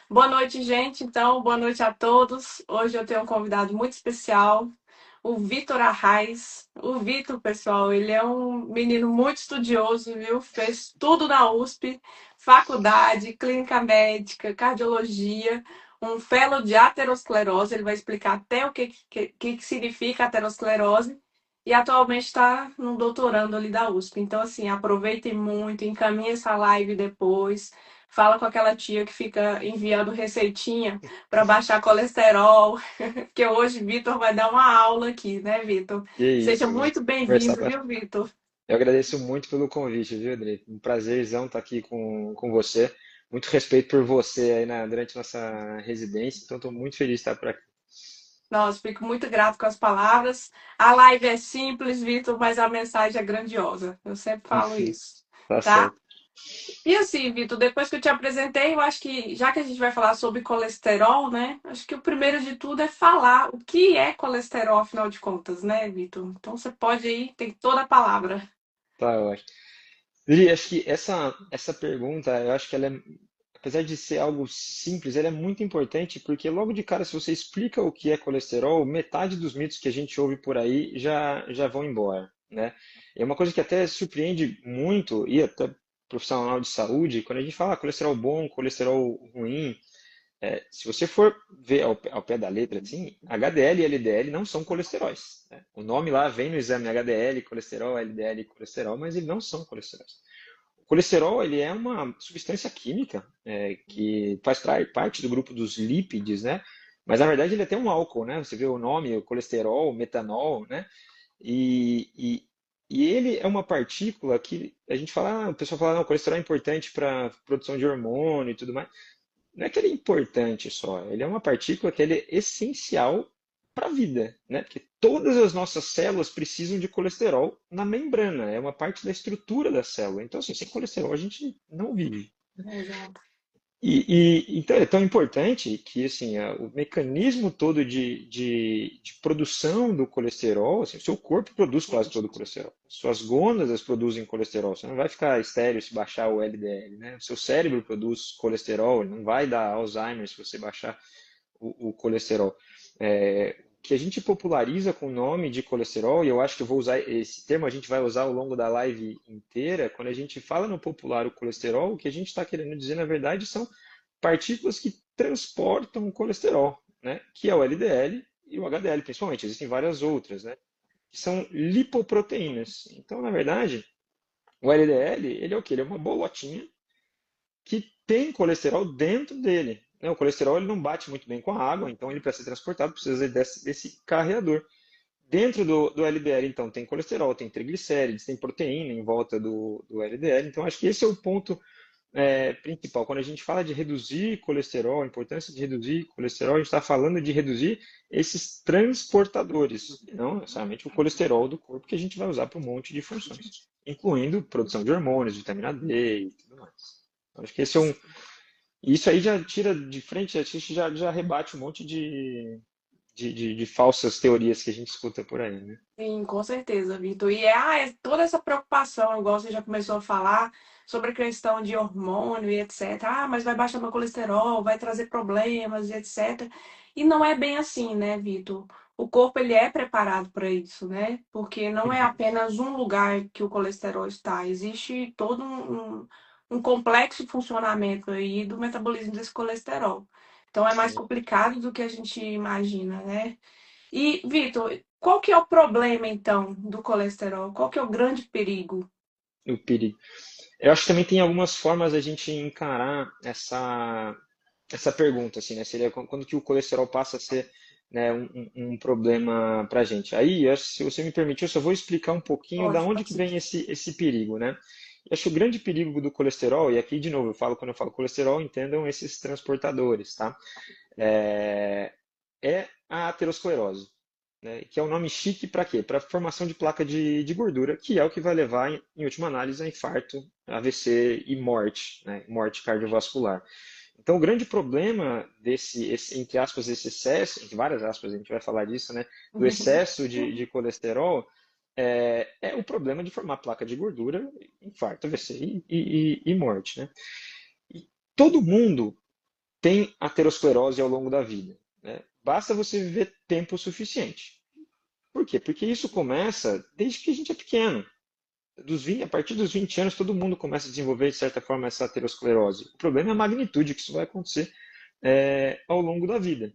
Boa noite, gente. Então, boa noite a todos. Hoje eu tenho um convidado muito especial, o Vitor Arraes. O Vitor, pessoal, ele é um menino muito estudioso, viu? Fez tudo na USP, faculdade, clínica médica, cardiologia, um fellow de aterosclerose. Ele vai explicar até o que significa aterosclerose. E atualmente está no doutorando ali da USP. Então, assim, aproveitem muito, encaminhe essa live depois. Fala com aquela tia que fica enviando receitinha para baixar colesterol, porque hoje Vitor vai dar uma aula aqui, né, Vitor? Que Seja isso, vamos muito conversar. bem-vindo, viu, Vitor? Eu agradeço muito pelo convite, viu, Adri? Um prazerzão estar aqui com você. Muito respeito por você aí durante nossa residência, então estou muito feliz de estar por aqui. Nossa, fico muito grato com as palavras. A live é simples, Vitor, mas a mensagem é grandiosa. Eu sempre falo isso, Tá tá? certo. E assim, Vitor, depois que eu te apresentei, eu acho que, já que a gente vai falar sobre colesterol, né? Acho que o primeiro de tudo é falar o que é colesterol, afinal de contas, né, Vitor? Então você pode aí, tem toda a palavra. Tá ótimo. Adri, acho que essa pergunta, eu acho que ela é, apesar de ser algo simples, ela é muito importante porque logo de cara, se você explica o que é colesterol, metade dos mitos que a gente ouve por aí já vão embora, né? É uma coisa que até surpreende muito, e até profissional de saúde, quando a gente fala colesterol bom, colesterol ruim, se você for ver ao pé da letra, assim, HDL e LDL não são colesteróis, né? O nome lá vem no exame HDL, colesterol, LDL, colesterol, mas eles não são colesteróis. O colesterol ele é uma substância química que faz parte do grupo dos lípides, né? Mas na verdade ele é até um álcool, né? Você vê o nome, o colesterol, metanol, né? E, e, e ele é uma partícula que a gente fala, o pessoal fala, não, o colesterol é importante para produção de hormônio e tudo mais. Não é que ele é importante só, ele é uma partícula que ele é essencial para a vida, né? Porque todas as nossas células precisam de colesterol na membrana, é uma parte da estrutura da célula. Então, assim, sem colesterol a gente não vive. Exato. Então é tão importante que assim, o mecanismo todo de produção do colesterol, assim, o seu corpo produz quase todo o colesterol. Suas gônadas produzem colesterol. Você não vai ficar estéril se baixar o LDL, né? O seu cérebro produz colesterol, ele não vai dar Alzheimer se você baixar o colesterol. Que a gente populariza com o nome de colesterol, e eu acho que eu vou usar esse termo, a gente vai usar ao longo da live inteira, quando a gente fala no popular o colesterol, o que a gente está querendo dizer, na verdade, são partículas que transportam o colesterol, né? Que é o LDL e o HDL, principalmente. Existem várias outras, né? Que são lipoproteínas. Então, na verdade, o LDL, ele é o quê? Ele é uma bolotinha que tem colesterol dentro dele, né? O colesterol ele não bate muito bem com a água, então ele para ser transportado precisa desse carreador. Dentro do LDL, então, tem colesterol, tem triglicérides, tem proteína em volta do LDL. Então, acho que esse é o ponto principal. Quando a gente fala de reduzir colesterol, a importância de reduzir colesterol, a gente está falando de reduzir esses transportadores, e não necessariamente o colesterol do corpo que a gente vai usar para um monte de funções, incluindo produção de hormônios, vitamina D e tudo mais. Acho que esse é um. Isso aí já tira de frente, já rebate um monte de falsas teorias que a gente escuta por aí, né? Sim, com certeza, Vitor. E é toda essa preocupação, igual você já começou a falar, sobre a questão de hormônio e etc. Ah, mas vai baixar meu colesterol, vai trazer problemas e etc. E não é bem assim, né, Vitor? O corpo ele é preparado para isso, né? Porque não é Uhum. apenas um lugar que o colesterol está, existe todo um complexo funcionamento aí do metabolismo desse colesterol. Então é mais Sim, complicado do que a gente imagina, né? E, Vitor, qual que é o problema, então, do colesterol? Qual que é o grande perigo? o perigo. Eu acho que também tem algumas formas a gente encarar essa pergunta, assim, né? Seria quando que o colesterol passa a ser, né, um problema para a gente. Aí, eu acho que se você me permitir, eu só vou explicar um pouquinho da Pode, onde pode que sim. vem esse perigo, né? Eu acho que o grande perigo do colesterol, e aqui de novo, quando eu falo colesterol, entendam esses transportadores, tá? É, é a aterosclerose, né? Que é o nome chique para quê? Para formação de placa de gordura, que é o que vai levar, em última análise, a infarto, AVC e morte, né? Morte cardiovascular. Então, o grande problema entre aspas, esse excesso, entre várias aspas, a gente vai falar disso, né? Do excesso de colesterol, é o problema de formar placa de gordura, infarto, AVC e morte, né? E todo mundo tem aterosclerose ao longo da vida, né? Basta você viver tempo suficiente. Por quê? Porque isso começa desde que a gente é pequeno. A partir dos 20 anos, todo mundo começa a desenvolver, de certa forma, essa aterosclerose. O problema é a magnitude que isso vai acontecer ao longo da vida.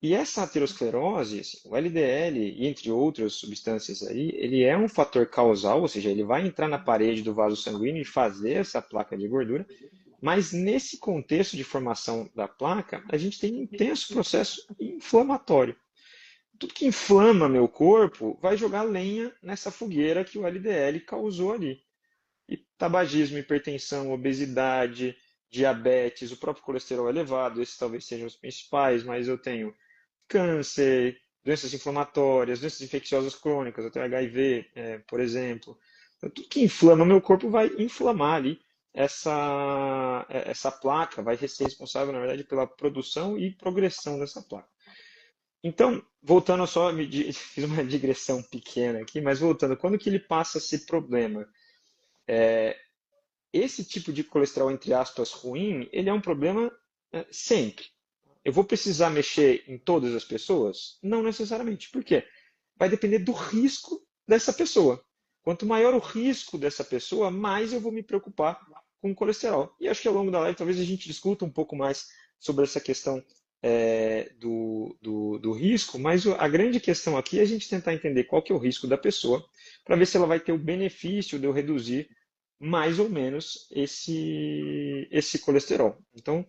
E essa aterosclerose, assim, o LDL, e entre outras substâncias aí, ele é um fator causal, ou seja, ele vai entrar na parede do vaso sanguíneo e fazer essa placa de gordura, mas nesse contexto de formação da placa, a gente tem um intenso processo inflamatório. Tudo que inflama meu corpo vai jogar lenha nessa fogueira que o LDL causou ali. E tabagismo, hipertensão, obesidade, diabetes, o próprio colesterol elevado, esses talvez sejam os principais, mas eu tenho câncer, doenças inflamatórias, doenças infecciosas crônicas, eu tenho HIV, por exemplo. Então, tudo que inflama meu corpo vai inflamar ali essa placa, vai ser responsável, na verdade, pela produção e progressão dessa placa. Então, voltando só, fiz uma digressão pequena aqui, mas voltando, quando que ele passa a ser problema? Esse tipo de colesterol, entre aspas, ruim, ele é um problema sempre. Eu vou precisar mexer em todas as pessoas? Não necessariamente. Por quê? Vai depender do risco dessa pessoa. Quanto maior o risco dessa pessoa, mais eu vou me preocupar com o colesterol. E acho que ao longo da live talvez a gente discuta um pouco mais sobre essa questão do risco, mas a grande questão aqui é a gente tentar entender qual que é o risco da pessoa, para ver se ela vai ter o benefício de eu reduzir mais ou menos esse colesterol. Então,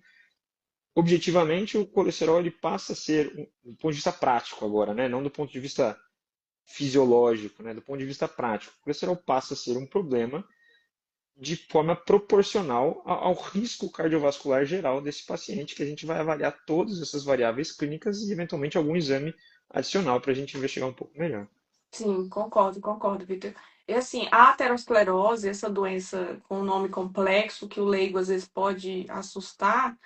objetivamente, o colesterol ele passa a ser, do ponto de vista prático agora, né? Não do ponto de vista fisiológico, né? Do ponto de vista prático, o colesterol passa a ser um problema de forma proporcional ao risco cardiovascular geral desse paciente, que a gente vai avaliar todas essas variáveis clínicas e, eventualmente, algum exame adicional para a gente investigar um pouco melhor. Sim, concordo, Vitor. E assim, a aterosclerose, essa doença com nome complexo que o leigo às vezes pode assustar,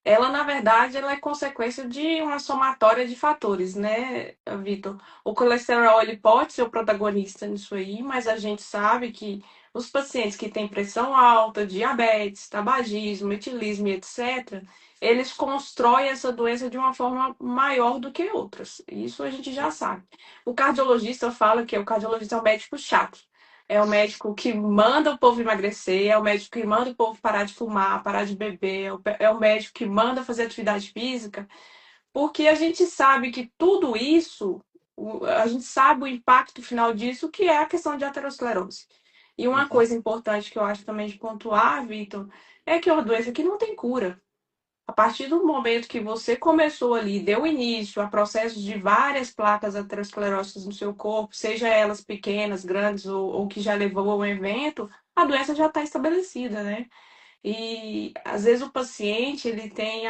ela, na verdade, ela é consequência de uma somatória de fatores, né, Vitor? O colesterol, ele pode ser o protagonista nisso aí, mas a gente sabe que os pacientes que têm pressão alta, diabetes, tabagismo, etilismo e etc., eles constroem essa doença de uma forma maior do que outras. Isso a gente já sabe. O cardiologista fala que o cardiologista é um médico chato. É o médico que manda o povo emagrecer, é o médico que manda o povo parar de fumar, parar de beber, é o médico que manda fazer atividade física, porque a gente sabe que tudo isso, a gente sabe o impacto final disso, que é a questão de aterosclerose. E uma Uhum. coisa importante que eu acho também de pontuar, Vitor, é que é uma doença que não tem cura. A partir do momento que você começou ali, deu início a processos de várias placas ateroscleróticas no seu corpo, seja elas pequenas, grandes ou que já levou a um evento, a doença já está estabelecida, né? E às vezes o paciente ele tem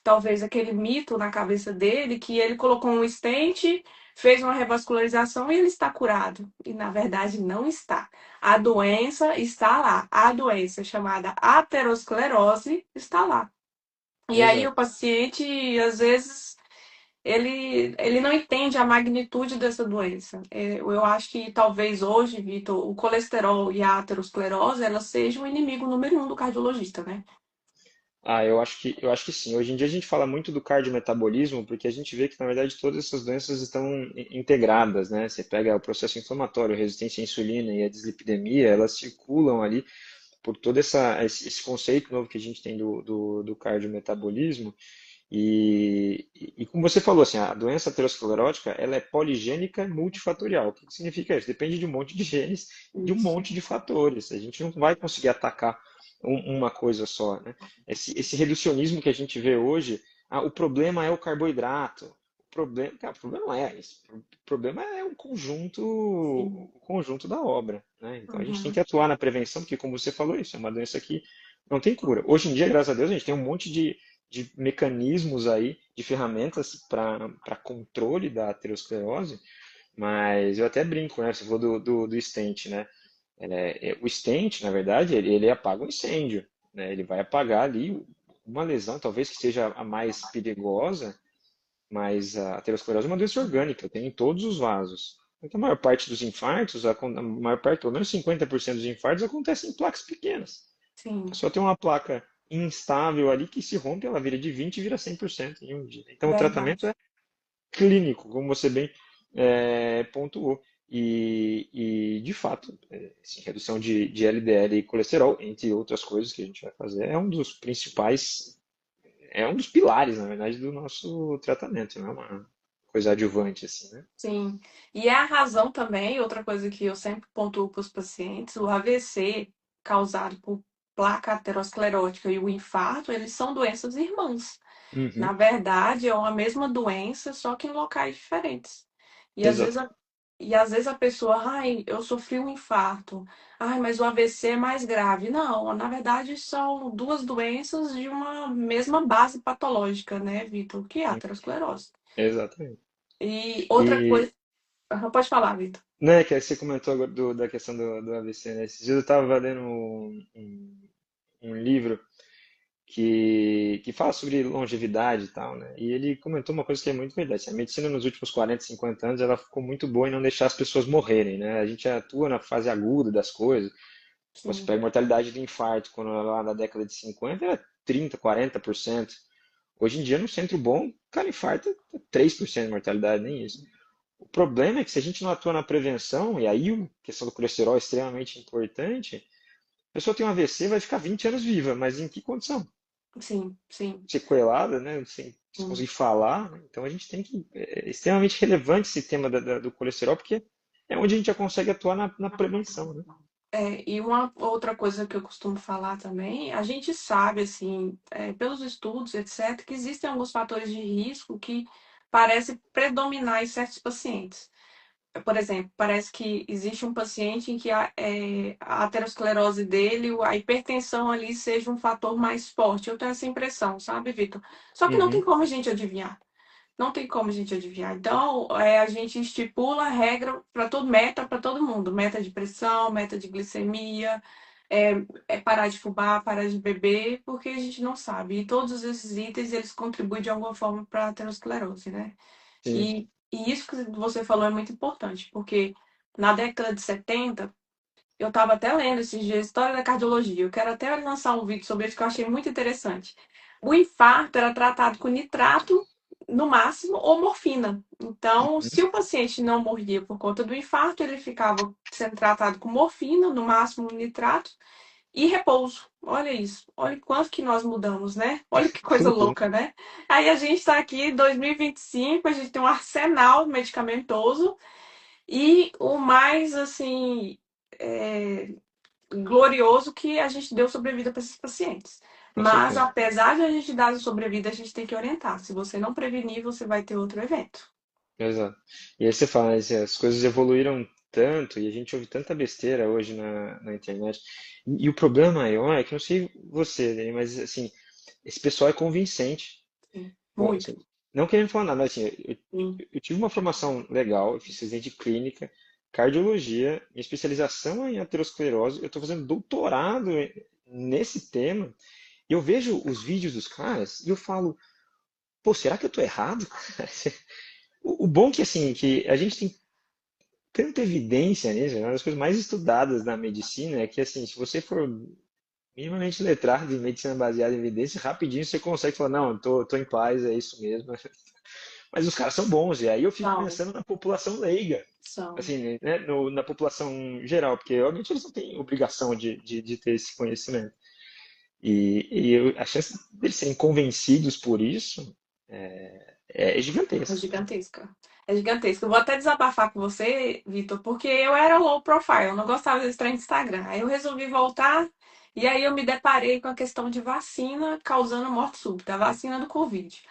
talvez aquele mito na cabeça dele que ele colocou um stent, fez uma revascularização e ele está curado. E na verdade não está. A doença está lá. A doença chamada aterosclerose está lá. E aí o Exato. paciente, às vezes, ele não entende a magnitude dessa doença. Eu acho que talvez hoje, Vitor, o colesterol e a aterosclerose, elas sejam o inimigo número um do cardiologista, né? Eu acho que sim. Hoje em dia a gente fala muito do cardiometabolismo porque a gente vê que, na verdade, todas essas doenças estão integradas, né? Você pega o processo inflamatório, a resistência à insulina e a dislipidemia, elas circulam ali por todo esse conceito novo que a gente tem do cardiometabolismo. E como você falou, assim, a doença aterosclerótica, ela é poligênica multifatorial. O que significa isso? Depende de um monte de genes, de um Isso. monte de fatores. A gente não vai conseguir atacar uma coisa só, né? Esse reducionismo que a gente vê hoje, o problema é o carboidrato. O problema não é isso. O problema é Sim. o conjunto da obra, né? Então a gente tem que Uhum. atuar na prevenção, porque como você falou, isso é uma doença que não tem cura. Hoje em dia, graças a Deus, a gente tem um monte de mecanismos aí, de ferramentas para controle da aterosclerose, mas eu até brinco, né? Você falou do stent, né? O stent, na verdade, ele apaga um incêndio, né? Ele vai apagar ali uma lesão, talvez que seja a mais perigosa, mas a aterosclerose é uma doença orgânica, tem em todos os vasos. Então, a maior parte dos infartos, a maior parte, pelo menos 50% dos infartos, acontecem em placas pequenas. A Sim. pessoa tem uma placa instável ali que se rompe, ela vira de 20 e vira 100% em um dia. Então o tratamento Verdade. é clínico, como você bem pontuou. De fato, assim, redução de LDL e colesterol, entre outras coisas que a gente vai fazer, é um dos principais, é um dos pilares, na verdade, do nosso tratamento, não é uma coisa adjuvante, assim, né? Sim. E é a razão também, outra coisa que eu sempre pontuo para os pacientes, o AVC causado por placa aterosclerótica e o infarto, eles são doenças irmãs. Na Uhum, verdade, é uma mesma doença, só que em locais diferentes. E às vezes exato, a pessoa, ai, eu sofri um infarto. Ai, mas o AVC é mais grave. Não, na verdade são duas doenças de uma mesma base patológica, né, Vitor? Que é a aterosclerose. exatamente. E outra E, coisa, pode falar, Vitor. né, que você comentou agora da questão do AVC, né? Esses dias eu estava lendo um livro que fala sobre longevidade e tal, né? E ele comentou uma coisa que é muito verdade. A medicina nos últimos 40, 50 anos, ela ficou muito boa em não deixar as pessoas morrerem, né? A gente atua na fase aguda das coisas. Você Sim, pega a mortalidade do infarto, quando lá na década de 50 era 30, 40%. Hoje em dia, no centro bom, o cara infarta 3% de mortalidade, nem isso. O problema é que se a gente não atua na prevenção, e aí a questão do colesterol é extremamente importante, a pessoa tem um AVC vai ficar 20 anos viva, mas em que condição? sim, sim, Sequelada, né? Sem sim. conseguir falar, né? Então a gente tem que. É extremamente relevante esse tema do colesterol, porque é onde a gente já consegue atuar na prevenção, né? É, e uma outra coisa que eu costumo falar também, a gente sabe, assim, pelos estudos, etc., que existem alguns fatores de risco que parecem predominar em certos pacientes. Por exemplo, parece que existe um paciente em que a aterosclerose dele, a hipertensão ali seja um fator mais forte. Eu tenho essa impressão, sabe, Vitor? Só que não tem Uhum, como a gente adivinhar. Não tem como a gente adivinhar. Então, a gente estipula a regra para todo meta para todo mundo, meta de pressão, meta de glicemia, parar de fumar, parar de beber, porque a gente não sabe. E todos esses itens eles contribuem de alguma forma para a aterosclerose, né? sim. E isso que você falou é muito importante, porque na década de 70 eu estava até lendo esses dias História da Cardiologia. Eu quero até lançar um vídeo sobre isso que eu achei muito interessante. O infarto era tratado com nitrato, no máximo, ou morfina. Então, Uhum. se o paciente não morria por conta do infarto, ele ficava sendo tratado com morfina, no máximo nitrato, e repouso. Olha isso. Olha quanto que nós mudamos, né? Olha que Que coisa loucura. louca, né? Aí a gente está aqui em 2025, a gente tem um arsenal medicamentoso e o mais, assim, é, glorioso que a gente deu sobrevida para esses pacientes. Com Mas, certeza. apesar de a gente dar a sobrevida, a gente tem que orientar. Se você não prevenir, você vai ter outro evento. Exato. E aí você fala, assim, as coisas evoluíram tanto e a gente ouve tanta besteira hoje na internet. E o problema maior é que não sei você, né, mas assim, esse pessoal é convincente. Sim. Bom, Muito. assim, não querendo falar nada, assim, Sim. eu tive uma formação legal, eu fiz residência de clínica, cardiologia, minha especialização é em aterosclerose, eu estou fazendo doutorado nesse tema, e eu vejo os vídeos dos caras e eu falo, pô, será que eu estou errado? O bom que, assim, que a gente tem tanta evidência nisso, né? Uma das coisas mais estudadas na medicina é que, assim, se você for minimamente letrado em medicina baseada em evidência, rapidinho você consegue falar, não, tô em paz, é isso mesmo. Mas os caras são bons, e aí eu fico São. pensando na população leiga, São. assim, né, na população geral, porque obviamente eles não têm obrigação de ter esse conhecimento. A chance deles serem convencidos por isso é É gigantesca. gigantesca. É gigantesca. Eu vou até desabafar com você, Vitor, porque eu era low profile, eu não gostava desse trem de Instagram. Aí eu resolvi voltar e aí eu me deparei com a questão de vacina causando morte súbita, a vacina do Covid.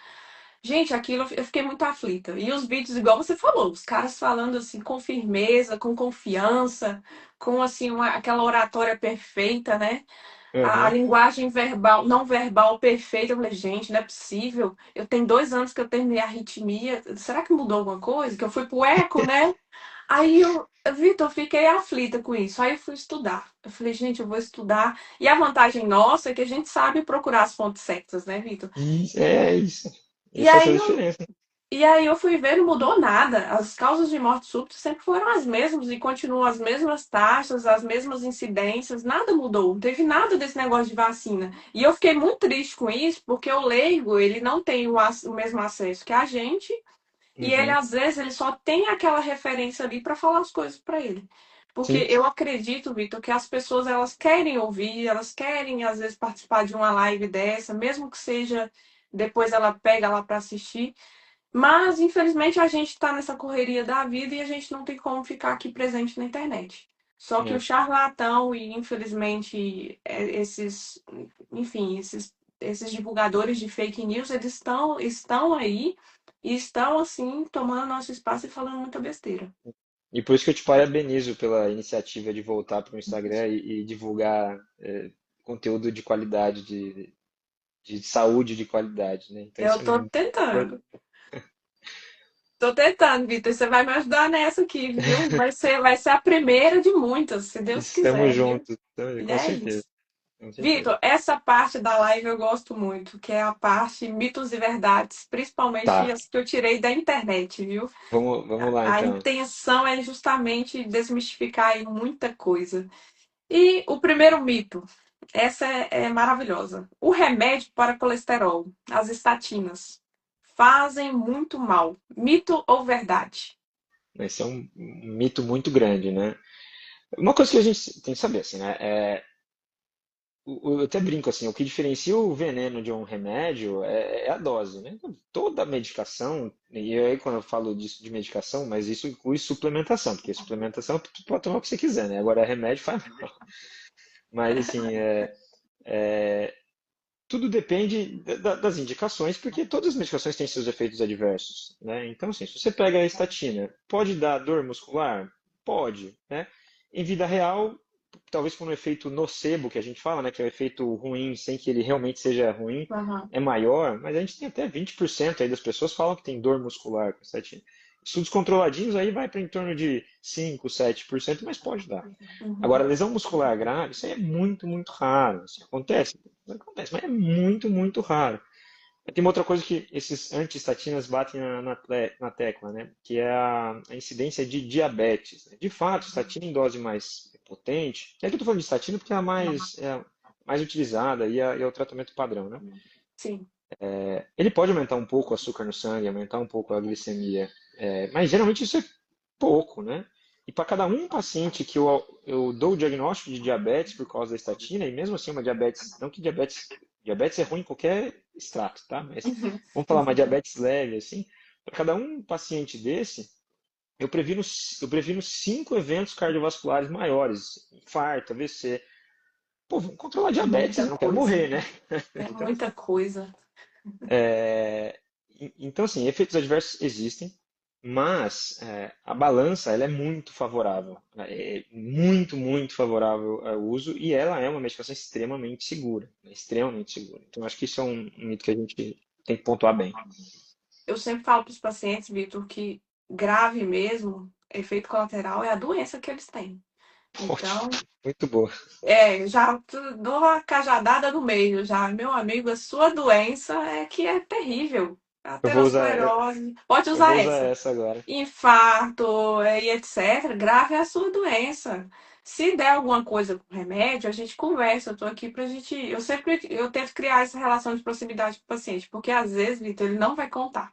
Gente, aquilo eu fiquei muito aflita. E os vídeos, igual você falou, os caras falando assim com firmeza, com confiança, com assim aquela oratória perfeita, né? A Aham. linguagem verbal, não verbal perfeita. Eu falei, gente, não é possível. Eu tenho 2 anos que eu terminei a arritmia. Será que mudou alguma coisa? Que eu fui pro eco, né? Aí Vitor, eu fiquei aflita com isso. Aí eu fui estudar. Eu falei, gente, eu vou estudar. E a vantagem nossa é que a gente sabe procurar as fontes certas, né, Vitor? E é isso. E Isso faz aí toda a diferença. E aí eu fui ver, não mudou nada. As causas de morte súbita sempre foram as mesmas e continuam as mesmas taxas, as mesmas incidências, nada mudou. Não teve nada desse negócio de vacina. E eu fiquei muito triste com isso, porque o leigo, ele não tem o mesmo acesso que a gente, e ele, Uhum. às vezes, ele só tem aquela referência ali para falar as coisas para ele. Porque Sim, eu acredito, Vitor, que as pessoas elas querem ouvir, elas querem, às vezes, participar de uma live dessa, mesmo que seja depois ela pega lá para assistir. Mas, infelizmente, a gente está nessa correria da vida e a gente não tem como ficar aqui presente na internet. Só que o é. charlatão e, infelizmente, enfim, esses divulgadores de fake news, eles estão aí e estão, assim, tomando nosso espaço e falando muita besteira. E por isso que eu te parabenizo pela iniciativa de voltar para o Instagram e divulgar conteúdo de qualidade, de saúde de qualidade, né? Então isso Eu é tô muito tentando. importante. Tô tentando, Vitor. Você vai me ajudar nessa aqui, viu? Vai ser a primeira de muitas, se Deus Estamos quiser, viu? juntos, E com é certeza, isso. com certeza. Vitor, essa parte da live eu gosto muito, que é a parte mitos e verdades, principalmente Tá, as que eu tirei da internet, viu? vamos lá A então. intenção é justamente desmistificar aí muita coisa. E o primeiro mito, essa é maravilhosa. O remédio para colesterol, as estatinas, fazem muito mal. Mito ou verdade? Esse é um mito muito grande, né? Uma coisa que a gente tem que saber, assim, né? Eu até brinco assim, o que diferencia o veneno de um remédio é a dose, né? Toda medicação, e aí quando eu falo disso de medicação, mas isso inclui suplementação, porque suplementação tu pode tomar o que você quiser, né? Agora remédio faz mal. Mas assim, tudo depende das indicações, porque todas as medicações têm seus efeitos adversos, né? Então, assim, se você pega a estatina, pode dar dor muscular? Pode, né? Em vida real, talvez por um efeito nocebo que a gente fala, né, que é o efeito ruim sem que ele realmente seja ruim, Aham. é maior, mas a gente tem até 20% aí das pessoas falam que tem dor muscular com estatina. Estudos controladinhos aí vai para em torno de 5, 7%, mas pode dar. Agora, Uhum. lesão muscular grave, isso aí é muito, muito raro. Assim, acontece, mas é muito, muito raro. Tem uma outra coisa que esses anti-estatinas batem na tecla, né? Que é a incidência de diabetes, né? De fato, estatina em dose mais potente, é que eu estou falando de estatina porque é a mais utilizada e é o tratamento padrão, né? Sim. Ele pode aumentar um pouco o açúcar no sangue, aumentar um pouco a glicemia, mas geralmente isso é pouco, né? E para cada um paciente que eu dou o diagnóstico de diabetes por causa da estatina, e mesmo assim uma diabetes, não que diabetes é ruim em qualquer extrato, tá? Mas vamos falar uma diabetes leve, assim, para cada um paciente desse, eu previno, eu previno 5 eventos cardiovasculares maiores, infarto, AVC. Pô, vamos controlar a É diabetes, muita eu não quero coisa. morrer, né? É Então, muita coisa. então, assim, efeitos adversos existem, mas a balança ela é muito favorável, né? É muito, muito favorável ao uso e ela é uma medicação extremamente segura, né? Extremamente segura. Então, acho que isso é um mito que a gente tem que pontuar bem. Eu sempre falo para os pacientes, Vitor, que grave mesmo, efeito colateral, é a doença que eles têm. Ótimo, Então, muito boa. já dou a cajadada no meio, já. Meu amigo, a sua doença é que é terrível. Eu vou usar, eu, Aterosclerose, pode eu vou usar usar essa. essa agora. Infarto e etc. Grave é a sua doença. Se der alguma coisa com remédio, a gente conversa. Eu tô aqui pra gente. Eu tento criar essa relação de proximidade com o paciente, porque às vezes, Vitor, ele não vai contar.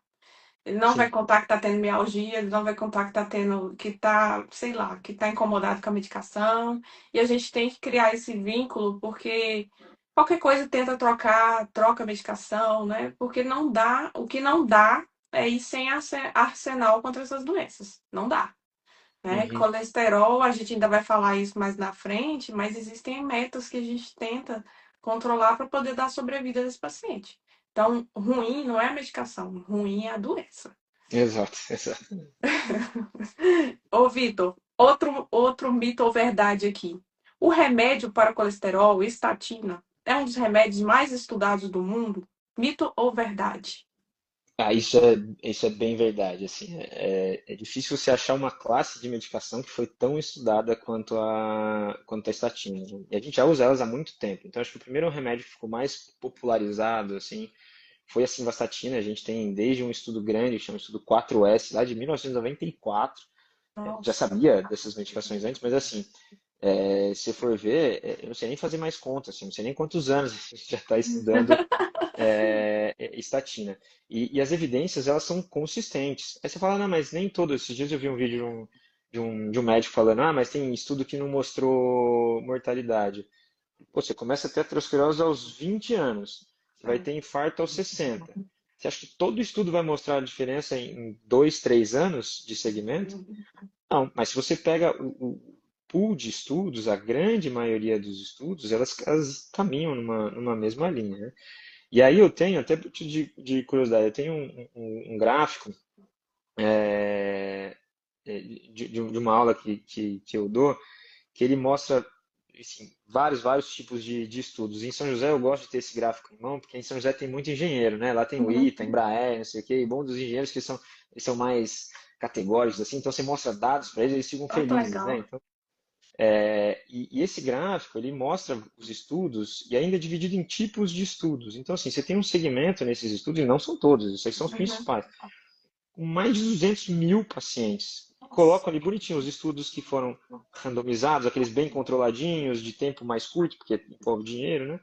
Ele não vai Sim. contar que tá tendo mialgia, ele não vai contar que tá tendo, que tá, sei lá, que tá incomodado com a medicação. E a gente tem que criar esse vínculo, porque qualquer coisa tenta trocar, troca a medicação, né? Porque não dá, o que não dá é ir sem arsenal contra essas doenças. Não dá, né? Uhum. Colesterol, a gente ainda vai falar isso mais na frente, mas existem metas que a gente tenta controlar para poder dar sobrevida desse paciente. Então, ruim não é a medicação, ruim é a doença. Exato, exato. Ô, Vitor, outro mito ou verdade aqui. O remédio para colesterol, estatina, é um dos remédios mais estudados do mundo? Mito ou verdade? Isso é bem verdade, assim, é difícil você achar uma classe de medicação que foi tão estudada quanto a estatina, né? E a gente já usa elas há muito tempo, então acho que o primeiro remédio que ficou mais popularizado, assim, foi a simvastatina. A gente tem desde um estudo grande, que chama estudo 4S, lá de 1994. Já Nossa. sabia dessas medicações antes, mas assim, se for ver, eu não sei nem fazer mais conta, assim, não sei nem quantos anos a gente já está estudando estatina. E as evidências, elas são consistentes. Aí você fala, não, mas nem todos. Esses dias eu vi um vídeo de um médico falando, mas tem estudo que não mostrou mortalidade. Pô, você começa a ter aterosclerose aos 20 anos, você vai ter infarto aos 60. Você acha que todo estudo vai mostrar a diferença em 2, 3 anos de segmento? Não, mas se você pega o pool de estudos, a grande maioria dos estudos, elas caminham numa mesma linha, né? E aí eu tenho, até de curiosidade, eu tenho um gráfico de uma aula que eu dou, que ele mostra assim, vários tipos de estudos. Em São José eu gosto de ter esse gráfico em mão, porque em São José tem muito engenheiro, né? Lá tem o Uhum. ITA, Embraer, não sei o quê, e bom dos engenheiros que eles são mais categóricos, assim, então você mostra dados para eles ficam Ó, que felizes, né? legal. Então, e esse gráfico, ele mostra os estudos e ainda é dividido em tipos de estudos. Então, assim, você tem um segmento nesses estudos, e não são todos, esses aí são os Uhum. principais, com mais de 200 mil pacientes. Nossa. Colocam ali bonitinho os estudos que foram randomizados, aqueles bem controladinhos, de tempo mais curto, porque envolve dinheiro, né?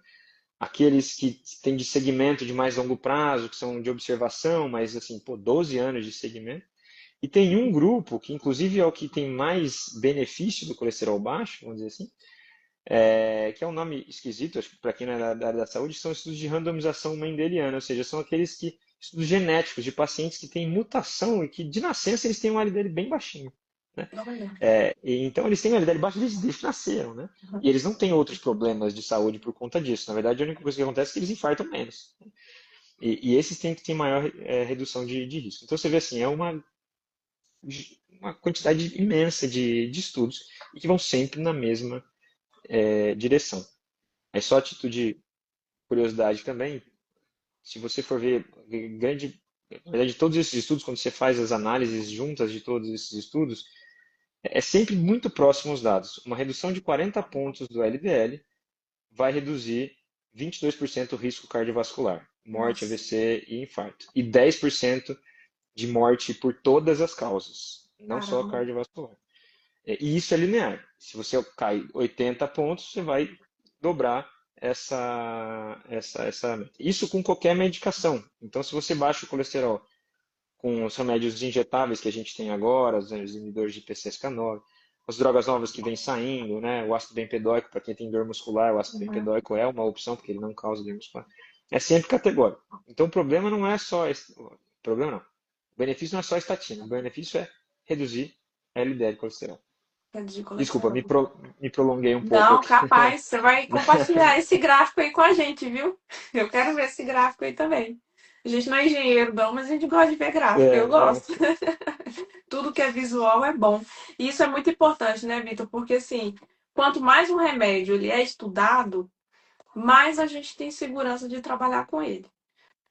Aqueles que têm de segmento de mais longo prazo, que são de observação, mas assim, 12 anos de segmento. E tem um grupo, que inclusive é o que tem mais benefício do colesterol baixo, vamos dizer assim, que é um nome esquisito, acho que para quem não é da área da saúde, são estudos de randomização mendeliana, ou seja, são aqueles estudos genéticos de pacientes que têm mutação e que de nascença eles têm um LDL bem baixinho, né? Olha. Então eles têm um LDL baixo desde que nasceram, né? Uhum. E eles não têm outros problemas de saúde por conta disso. Na verdade, a única coisa que acontece é que eles infartam menos. E esses têm que ter maior redução de risco. Então você vê assim, é uma quantidade imensa de estudos e que vão sempre na mesma direção. Aí só a título de curiosidade também, se você for ver grande, na verdade, todos esses estudos, quando você faz as análises juntas de todos esses estudos, é sempre muito próximo os dados. Uma redução de 40 pontos do LDL vai reduzir 22% o risco cardiovascular, morte, Nossa. AVC e infarto. E 10% de morte por todas as causas, não só Caramba. cardiovascular. E isso é linear. Se você cai 80 pontos, você vai dobrar essa meta. Isso com qualquer medicação. Então, se você baixa o colesterol com os remédios injetáveis que a gente tem agora, os inibidores de PCSK9, as drogas novas que vêm saindo, né? O ácido bempedóico, para quem tem dor muscular, o ácido Uhum. bempedóico é uma opção, porque ele não causa dor muscular. É sempre categórico. Então, o problema não é só. Problema não. O benefício não é só a estatina. O benefício é reduzir a LDL colesterol. Reduzir Desculpa, colesterol. me prolonguei um pouco Não, aqui. capaz. Você vai compartilhar esse gráfico aí com a gente, viu? Eu quero ver esse gráfico aí também. A gente não é engenheiro, não, mas a gente gosta de ver gráfico. Eu É, gosto. Tudo que é visual é bom. E isso é muito importante, né, Vitor? Porque, assim, quanto mais um remédio ele é estudado, mais a gente tem segurança de trabalhar com ele.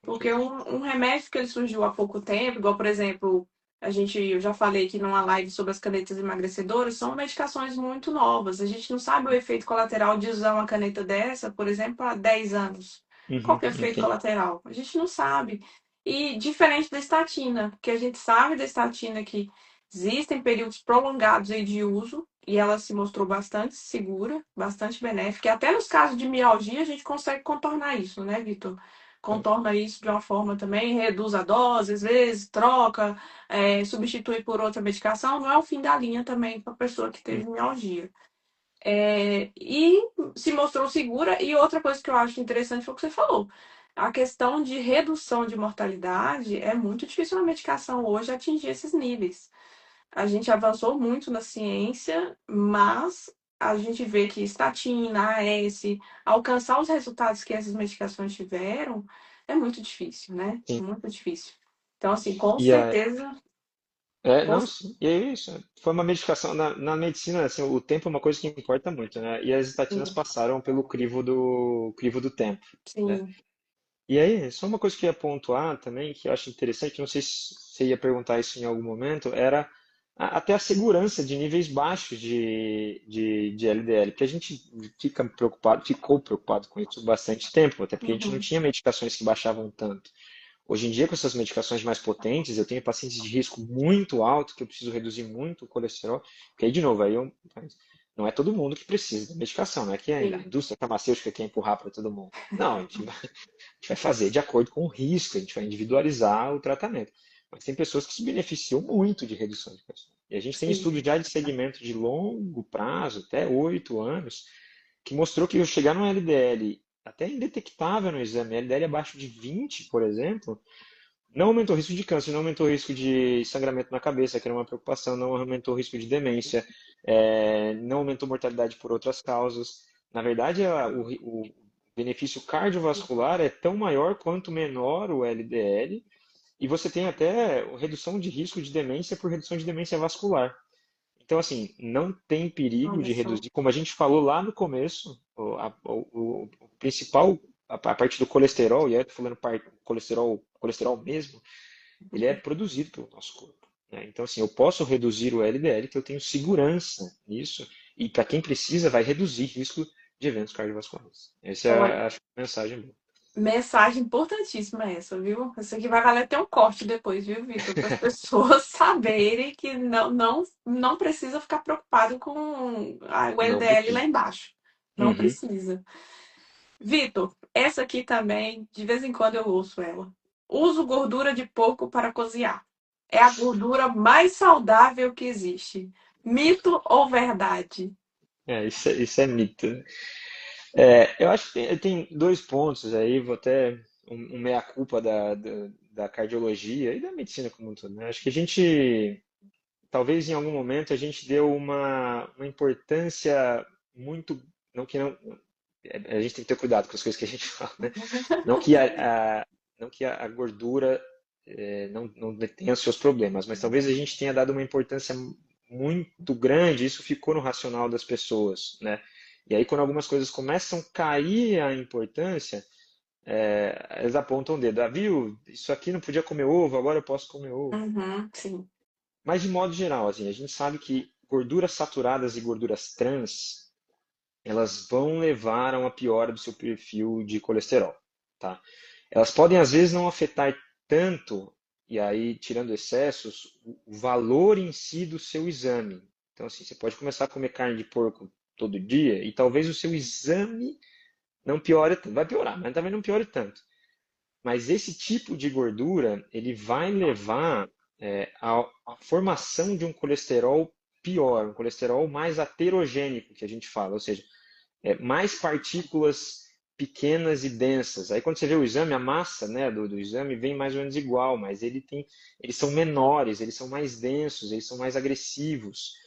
Porque um remédio que ele surgiu há pouco tempo, igual, por exemplo, eu já falei aqui numa live sobre as canetas emagrecedoras, são medicações muito novas. A gente não sabe o efeito colateral de usar uma caneta dessa, por exemplo, há 10 anos. Qual uhum, que é o não efeito tem. colateral? A gente não sabe. E diferente da estatina, que a gente sabe da estatina que existem períodos prolongados aí de uso, e ela se mostrou bastante segura, bastante benéfica. E até nos casos de mialgia a gente consegue contornar isso, né, Vitor? Contorna isso de uma forma também, reduz a dose, às vezes troca, substitui por outra medicação, não é o fim da linha também para a pessoa que teve mialgia. E se mostrou segura, e outra coisa que eu acho interessante foi o que você falou. A questão de redução de mortalidade é muito difícil na medicação hoje atingir esses níveis. A gente avançou muito na ciência, mas a gente vê que estatina, AS, alcançar os resultados que essas medicações tiveram é muito difícil, né? Sim. Muito difícil. Então, assim, com E a, certeza. com- não, sim, e é isso. Foi uma medicação na medicina, assim, o tempo é uma coisa que importa muito, né? E as estatinas Sim, passaram pelo crivo do tempo, né? sim. E aí, só uma coisa que eu ia pontuar também, que eu acho interessante, não sei se você ia perguntar isso em algum momento, era até a segurança de níveis baixos de LDL, porque a gente ficou preocupado com isso bastante tempo, até porque a gente não Uhum. tinha medicações que baixavam tanto. Hoje em dia, com essas medicações mais potentes, eu tenho pacientes de risco muito alto, que eu preciso reduzir muito o colesterol, porque aí, de novo, não é todo mundo que precisa da medicação, não é que a Sim. indústria farmacêutica quer empurrar para todo mundo. Não, a gente vai fazer de acordo com o risco, a gente vai individualizar o tratamento. Mas tem pessoas que se beneficiam muito de redução de colesterol. E a gente tem Sim. estudos já de segmento de longo prazo, até 8 anos, que mostrou que eu chegar no LDL até indetectável no exame, LDL abaixo de 20, por exemplo, não aumentou o risco de câncer, não aumentou o risco de sangramento na cabeça, que era uma preocupação, não aumentou o risco de demência, não aumentou mortalidade por outras causas. Na verdade, o benefício cardiovascular é tão maior quanto menor o LDL, e você tem até redução de risco de demência por redução de demência vascular. Então, assim, não tem perigo Olha de só. reduzir, como a gente falou lá no começo, o principal, a parte do colesterol, e aí eu tô falando colesterol mesmo, ele é produzido pelo nosso corpo, né? Então, assim, eu posso reduzir o LDL, que eu tenho segurança nisso, e para quem precisa, vai reduzir risco de eventos cardiovasculares. Essa é, Olha, acho, a mensagem boa. mensagem importantíssima essa, viu? Isso aqui vai valer até um corte depois, viu, Vitor? Para as pessoas saberem que não precisa ficar preocupado com o Não LDL lá precisa. embaixo. Não Uhum. precisa. Vitor, essa aqui também, de vez em quando eu ouço ela. Uso gordura de porco para cozinhar. É a gordura mais saudável que existe. Mito ou verdade? Isso é mito. Eu acho que tem dois pontos aí, vou até um meia-culpa da cardiologia e da medicina como um todo, né? Acho que a gente, talvez em algum momento, a gente deu uma importância muito, não que não, a gente tem que ter cuidado com as coisas que a gente fala, né? Não que a gordura não tenha seus problemas, mas talvez a gente tenha dado uma importância muito grande, isso ficou no racional das pessoas, né? E aí, quando algumas coisas começam a cair a importância, eles apontam o dedo. Ah, viu? Isso aqui não podia comer ovo, agora eu posso comer ovo. Uhum, sim. Mas, de modo geral, assim, a gente sabe que gorduras saturadas e gorduras trans, elas vão levar a uma piora do seu perfil de colesterol, tá? Elas podem, às vezes, não afetar tanto, e aí, tirando excessos, o valor em si do seu exame. Então, assim, você pode começar a comer carne de porco todo dia e talvez o seu exame não piore tanto. Vai piorar, mas também não piore tanto. Mas esse tipo de gordura, ele vai levar à formação de um colesterol pior, um colesterol mais aterogênico, que a gente fala, ou seja, mais partículas pequenas e densas. Aí quando você vê o exame, a massa, né, do exame vem mais ou menos igual, mas eles são menores, eles são mais densos, eles são mais agressivos.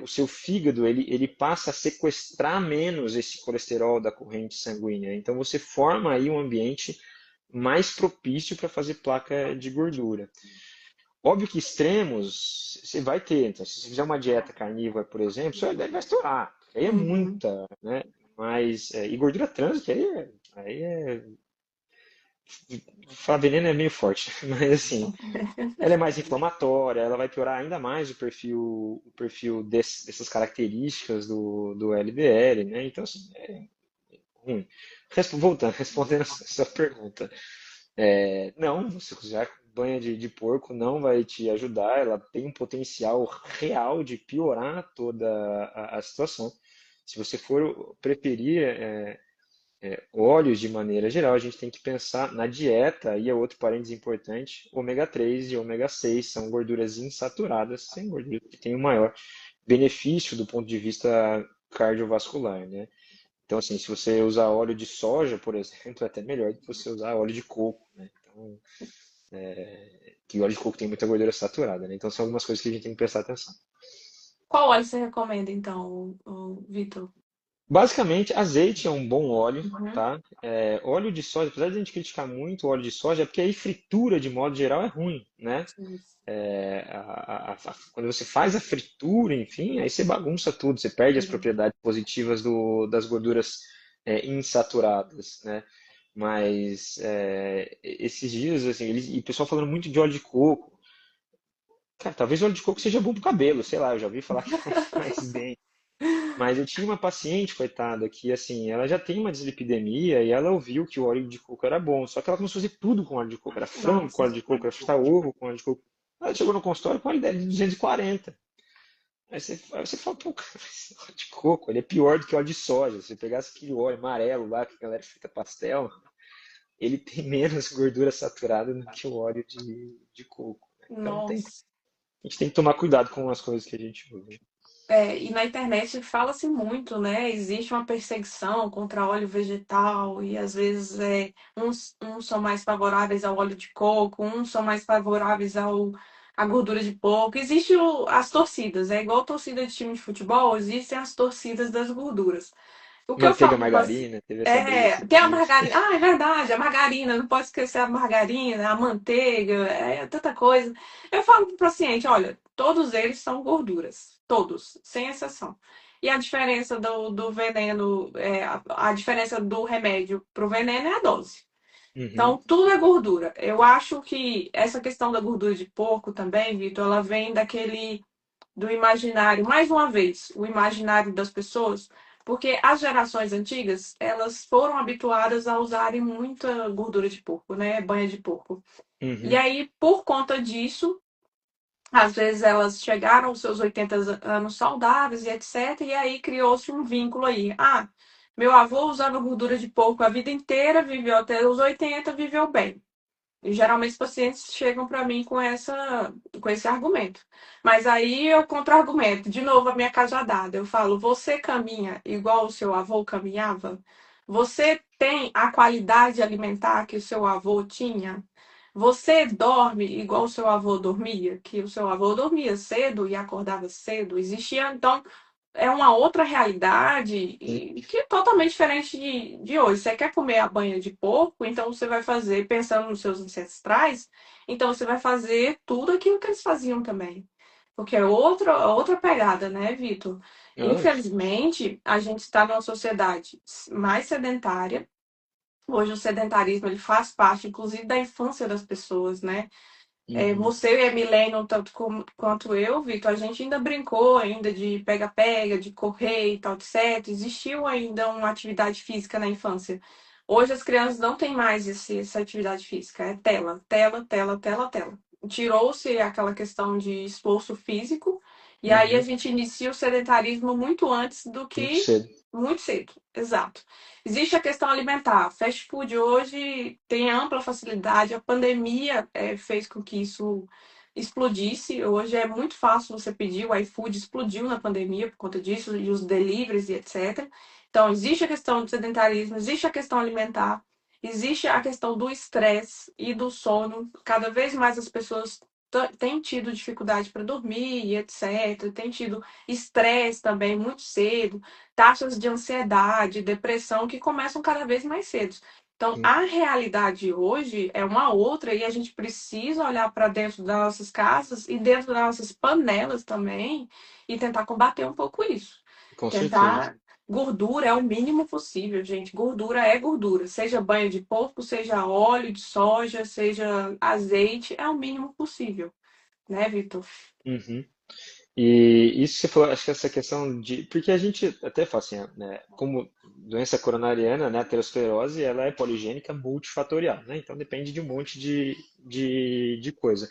O seu fígado ele passa a sequestrar menos esse colesterol da corrente sanguínea. Então você forma aí um ambiente mais propício para fazer placa de gordura. Óbvio que extremos você vai ter. Então, se você fizer uma dieta carnívora, por exemplo, sua LDL vai estourar. Aí é Uhum. muita, né? Mas, e gordura trans, que aí falar veneno é meio forte, mas assim, ela é mais inflamatória, ela vai piorar ainda mais o perfil dessas características do LDL, né? Então, assim, é ruim. Voltando, respondendo a sua pergunta, não, você cozinhar com banha de porco não vai te ajudar, ela tem um potencial real de piorar toda a situação. Se você for preferir óleos de maneira geral, a gente tem que pensar na dieta, e é outro parênteses importante, ômega 3 e ômega 6 são gorduras insaturadas, sem gorduras que têm o maior benefício do ponto de vista cardiovascular, né? Então, assim, se você usar óleo de soja, por exemplo, é até melhor do que você usar óleo de coco, né? Então, que o óleo de coco tem muita gordura saturada, né? Então, são algumas coisas que a gente tem que prestar atenção. Qual óleo você recomenda, então, Vitor? Basicamente, azeite é um bom óleo, Uhum. tá? Óleo de soja, apesar de a gente criticar muito o óleo de soja, é porque aí fritura, de modo geral, é ruim, né? Sim. Quando você faz a fritura, enfim, aí você bagunça tudo, você perde as propriedades positivas das gorduras insaturadas, né? Mas esses dias, assim, e o pessoal falando muito de óleo de coco. Cara, talvez o óleo de coco seja bom pro cabelo, sei lá, eu já ouvi falar que faz bem. Mas eu tinha uma paciente, coitada, que assim, ela já tem uma dislipidemia e ela ouviu que o óleo de coco era bom, só que ela começou a fazer tudo com óleo de coco. Era frango com Nossa, óleo de coco, era fritar ovo com óleo de coco. Ela chegou no consultório com óleo de 240. Aí você fala, pô, cara, esse óleo de coco, ele é pior do que óleo de soja. Se você pegasse aquele óleo amarelo lá que a galera frita pastel, ele tem menos gordura saturada do que o óleo de coco, né? Então nossa. a gente tem que tomar cuidado com as coisas que a gente usa. É, e na internet fala-se muito, né? Existe uma perseguição contra óleo vegetal e às vezes uns são mais favoráveis ao óleo de coco, uns são mais favoráveis à gordura de porco. Existem as torcidas, é igual torcida de time de futebol, existem as torcidas das gorduras. O que eu Manteiga falo para você margarina, teve essa briga esses tem a dias. margarina. Ah, é verdade, a margarina, não pode esquecer a margarina, a manteiga, é tanta coisa. Eu falo para o paciente, olha, todos eles são gorduras, todos, sem exceção. E a diferença do veneno, a diferença do remédio para o veneno é a dose. Uhum, Então, tudo é gordura. Eu acho que essa questão da gordura de porco também, Vitor, ela vem daquele do imaginário, mais uma vez, o imaginário das pessoas, porque as gerações antigas, elas foram habituadas a usarem muita gordura de porco, né? Banha de porco. E uhum, aí, por conta disso, às vezes elas chegaram aos seus 80 anos saudáveis e etc. E aí criou-se um vínculo aí. Ah, meu avô usava gordura de porco a vida inteira, viveu até os 80, viveu bem. E geralmente os pacientes chegam para mim com esse argumento. Mas aí eu contra-argumento, de novo a minha cajadada. Eu falo, você caminha igual o seu avô caminhava? Você tem a qualidade alimentar que o seu avô tinha? Você dorme igual o seu avô dormia? Que o seu avô dormia cedo e acordava cedo? Existia, então, é uma outra realidade sim. e que é totalmente diferente de hoje. Você quer comer a banha de porco, então você vai fazer, pensando nos seus ancestrais, então você vai fazer tudo aquilo que eles faziam também. Porque é outra pegada, né, Vitor? Ah, Infelizmente, a gente está numa sociedade mais sedentária. Hoje o sedentarismo ele faz parte, inclusive, da infância das pessoas, né? uhum, Você é milênio tanto quanto eu, Vitor, a gente ainda brincou ainda de pega-pega, de correr e tal, etc. Existiu ainda uma atividade física na infância. Hoje as crianças não têm mais essa atividade física, é tela, tela, tela, tela, tela. Tirou-se aquela questão de esforço físico e aí a uhum, gente inicia o sedentarismo muito antes do muito que cedo. muito cedo, exato. Existe a questão alimentar. Fast food hoje tem ampla facilidade. A pandemia fez com que isso explodisse. Hoje é muito fácil você pedir. O iFood explodiu na pandemia por conta disso, e os deliveries e etc. Então, existe a questão do sedentarismo, existe a questão alimentar, existe a questão do estresse e do sono. Cada vez mais as pessoas têm tido dificuldade para dormir e etc. Têm tido estresse também muito cedo, taxas de ansiedade, depressão que começam cada vez mais cedo. Então, Sim, a realidade hoje é uma outra e a gente precisa olhar para dentro das nossas casas e dentro das nossas panelas também e tentar combater um pouco isso. com certeza. Tentar. Gordura é o mínimo possível, gente. Gordura é gordura. Seja banho de porco, seja óleo de soja, seja azeite, é o mínimo possível, né, Vitor? Uhum. E isso que você falou, acho que essa questão de. Porque a gente até fala assim, né, como doença coronariana, né, a aterosclerose, ela é poligênica multifatorial, né? Então depende de um monte de coisa.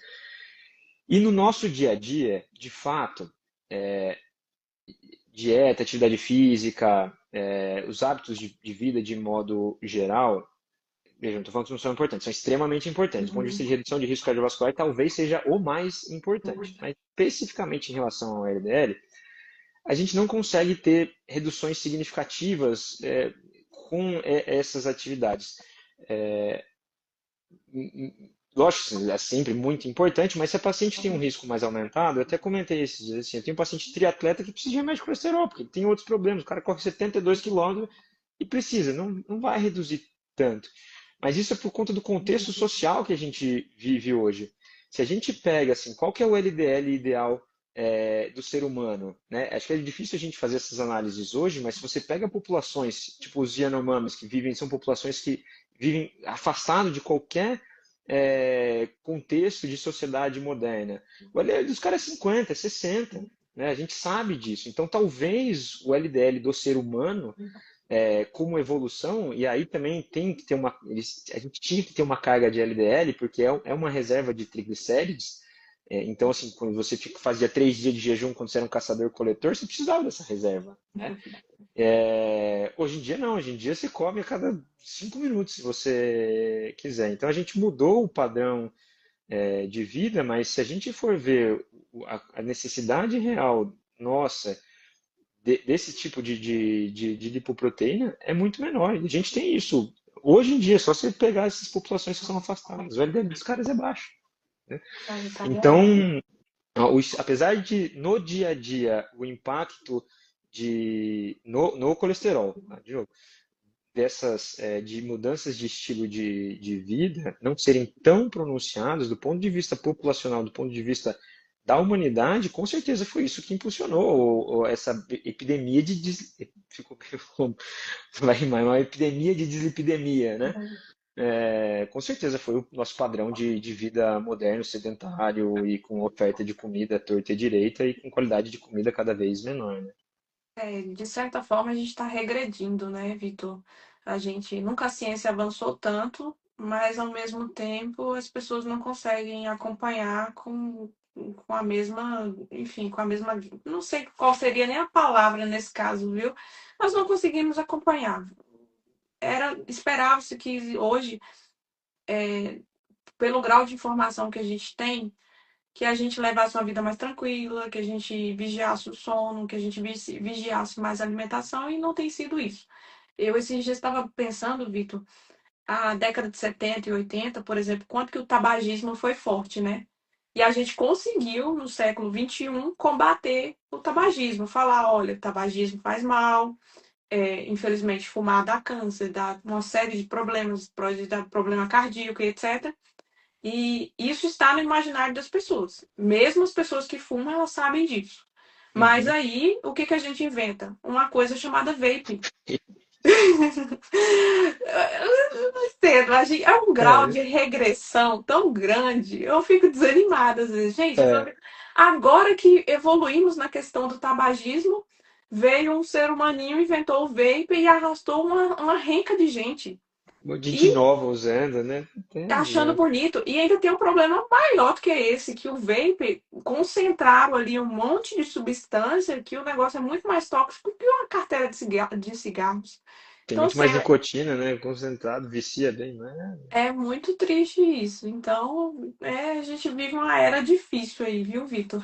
E no nosso dia a dia, de fato, dieta, atividade física, os hábitos de vida de modo geral, veja, não estou falando que não são importantes, são extremamente importantes. Do ponto de vista Uhum. de redução de risco cardiovascular, talvez seja o mais importante. Mas especificamente em relação ao LDL, a gente não consegue ter reduções significativas com essas atividades. É, Lógico, é sempre muito importante, mas se a paciente tem um risco mais aumentado, eu até comentei esses dias assim, eu tenho um paciente triatleta que precisa de remédio de colesterol, porque tem outros problemas, o cara corre 72 quilômetros e precisa, não vai reduzir tanto. Mas isso é por conta do contexto social que a gente vive hoje. Se a gente pega assim, qual que é o LDL ideal do ser humano, né? Acho que é difícil a gente fazer essas análises hoje, mas se você pega populações, tipo os Yanomamis, que vivem, são populações que vivem afastado de qualquer contexto de sociedade moderna. O LDL dos caras é 50, 60. né? A gente sabe disso. Então, talvez o LDL do ser humano, como evolução, e aí também tem que ter a gente tinha que ter uma carga de LDL, porque é uma reserva de triglicérides. Então, assim, quando você fazia 3 dias de jejum, quando você era um caçador-coletor, você precisava dessa reserva, né? Hoje em dia não, hoje em dia você come a cada 5 minutos, se você quiser. Então a gente mudou o padrão de vida, mas se a gente for ver a necessidade real nossa desse tipo de lipoproteína, é muito menor. E a gente tem isso. Hoje em dia, é só você pegar essas populações que são afastadas, o LDL dos caras é baixo, né? Tá Então, real. apesar de no dia a dia o impacto no colesterol, tá, Diogo, de mudanças de estilo de vida não serem tão pronunciadas do ponto de vista populacional, do ponto de vista da humanidade, com certeza foi isso que impulsionou essa epidemia ficou vai rimar, uma epidemia de dislipidemia, né? Com certeza foi o nosso padrão de vida moderno, sedentário e com oferta de comida à torta e à direita e com qualidade de comida cada vez menor, né? De certa forma, a gente está regredindo, né, Vitor? A gente nunca a ciência avançou tanto, mas ao mesmo tempo as pessoas não conseguem acompanhar com a mesma, enfim, com a mesma, não sei qual seria nem a palavra nesse caso, viu? Nós não conseguimos acompanhar. Esperava-se que hoje, pelo grau de informação que a gente tem, que a gente levasse uma vida mais tranquila, que a gente vigiasse o sono, que a gente vigiasse mais a alimentação, e não tem sido isso. Eu esses dias estava pensando, Vitor, a década de 70 e 80, por exemplo, quanto que o tabagismo foi forte, né? E a gente conseguiu, no século XXI, combater o tabagismo. Falar, olha, o tabagismo faz mal, infelizmente fumar dá câncer, dá uma série de problemas, pode dar problema cardíaco e etc. E isso está no imaginário das pessoas. Mesmo as pessoas que fumam, elas sabem disso. Mas Uhum. aí, o que que a gente inventa? Uma coisa chamada vape. Eu não entendo, é um grau É, de regressão tão grande. Eu fico desanimada às vezes. Gente, é, agora que evoluímos na questão do tabagismo, veio um ser humaninho, inventou o vape e arrastou uma renca de gente. gente E nova usando, né? Entende, achando né? bonito. E ainda tem um problema maior do que esse, que o vape concentraram ali um monte de substância que o negócio é muito mais tóxico que uma carteira de cigarros. Tem Então, muito assim, mais nicotina, né? Concentrado, vicia bem, né? é muito triste isso. Então, a gente vive uma era difícil aí, viu, Vitor?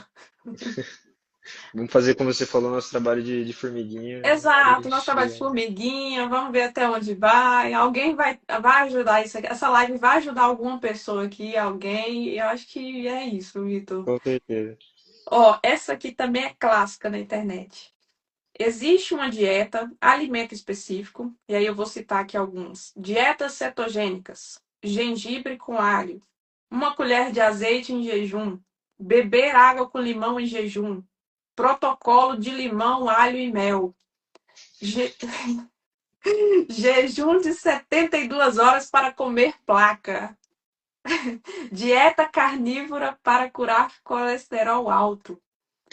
Vamos fazer, como você falou, nosso trabalho de formiguinha. Aí a Exato, nosso gente trabalho de chega. formiguinha, vamos ver até onde vai. Alguém vai ajudar isso aqui. Essa live vai ajudar alguma pessoa aqui, alguém. Eu acho que é isso, Vitor. Com certeza. Ó, essa aqui também é clássica na internet. Existe uma dieta, alimento específico, e aí eu vou citar aqui alguns. Dietas cetogênicas, gengibre com alho, uma colher de azeite em jejum, beber água com limão em jejum, protocolo de limão, alho e mel, je- jejum de 72 horas para comer placa, dieta carnívora para curar colesterol alto.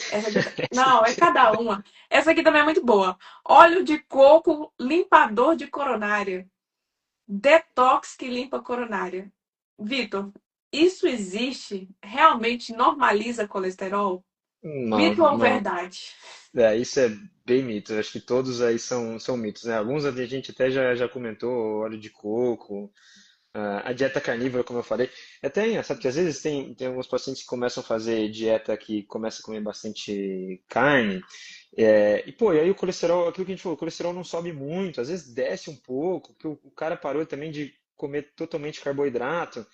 Essa aqui, não, é cada uma. Essa aqui também é muito boa. Óleo de coco limpador de coronária. Detox que limpa a coronária. Vitor, isso existe? Realmente normaliza colesterol? Não, Mito ou não. verdade? Isso é bem mito. Eu acho que todos aí são mitos, né? Alguns a gente até já comentou, óleo de coco, a dieta carnívora, como eu falei. Até engraçado, porque às vezes tem alguns pacientes que começam a fazer dieta que começa a comer bastante carne. E aí o colesterol, aquilo que a gente falou, o colesterol não sobe muito, às vezes desce um pouco, porque o cara parou também de comer totalmente carboidrato.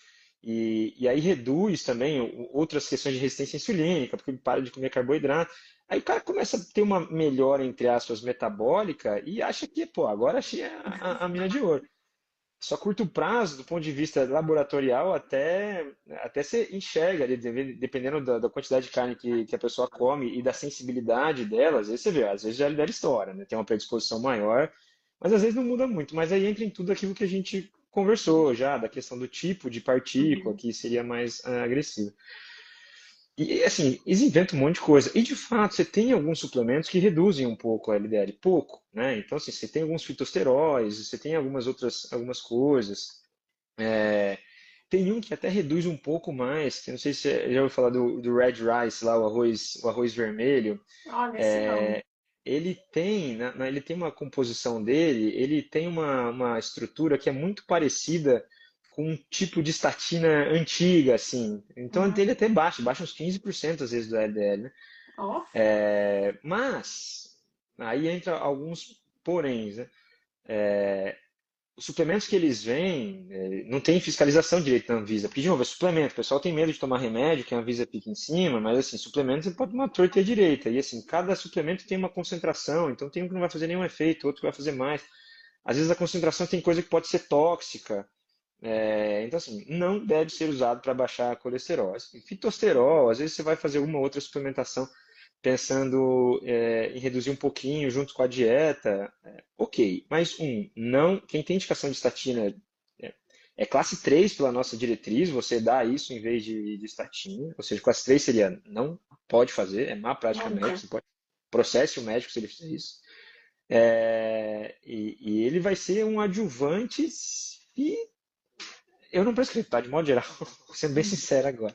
E aí reduz também outras questões de resistência insulínica, porque ele para de comer carboidrato. Aí o cara começa a ter uma melhora, entre aspas, metabólica e acha que, pô, agora achei a mina de ouro. Só curto prazo, do ponto de vista laboratorial, até você enxerga, ali, dependendo da quantidade de carne que a pessoa come e da sensibilidade dela, às vezes você vê, às vezes já é velha história, né? Tem uma predisposição maior, mas às vezes não muda muito. Mas aí entra em tudo aquilo que a gente conversou já, da questão do tipo de partícula, Uhum. que seria mais agressiva. E assim, eles inventam um monte de coisa. E de fato, você tem alguns suplementos que reduzem um pouco a LDL, pouco, né? Então, assim, você tem alguns fitosteróis, você tem algumas coisas. É, tem um que até reduz um pouco mais, que eu não sei se você já ouviu falar do Red Rice lá, o arroz vermelho. Olha, esse não. É, ele tem, ele tem uma composição dele, ele tem uma estrutura que é muito parecida com um tipo de estatina antiga, assim. Então Uhum. ele até baixa uns 15% às vezes do LDL, né? Ó, Mas aí entra alguns poréns, né? Os suplementos que eles vêm, não tem fiscalização direito na Anvisa, porque, de novo, é suplemento, o pessoal tem medo de tomar remédio, que a Anvisa fica em cima, mas, assim, suplemento você pode tomar torta e à direita, e, assim, cada suplemento tem uma concentração, então tem um que não vai fazer nenhum efeito, outro que vai fazer mais. Às vezes a concentração tem coisa que pode ser tóxica, então, assim, não deve ser usado para baixar colesterol. Assim, fitosterol, às vezes você vai fazer alguma outra suplementação pensando em reduzir um pouquinho junto com a dieta, ok. Mas não, quem tem indicação de estatina é, é classe 3 pela nossa diretriz, você dá isso em vez de estatina, ou seja, classe 3 seria não pode fazer, é má prática médica, nunca. você pode processe o médico se ele fizer isso. E ele vai ser um adjuvante se eu não prescrevo, tá? De modo geral, sendo bem sincero agora.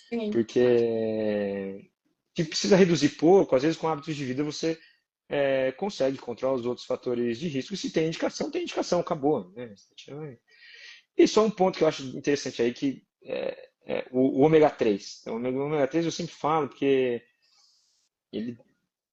Sim. Porque que precisa reduzir pouco, às vezes com hábitos de vida você consegue controlar os outros fatores de risco. E se tem indicação, acabou, né? E só um ponto que eu acho interessante aí, que o ômega 3. Então, o ômega 3 eu sempre falo porque ele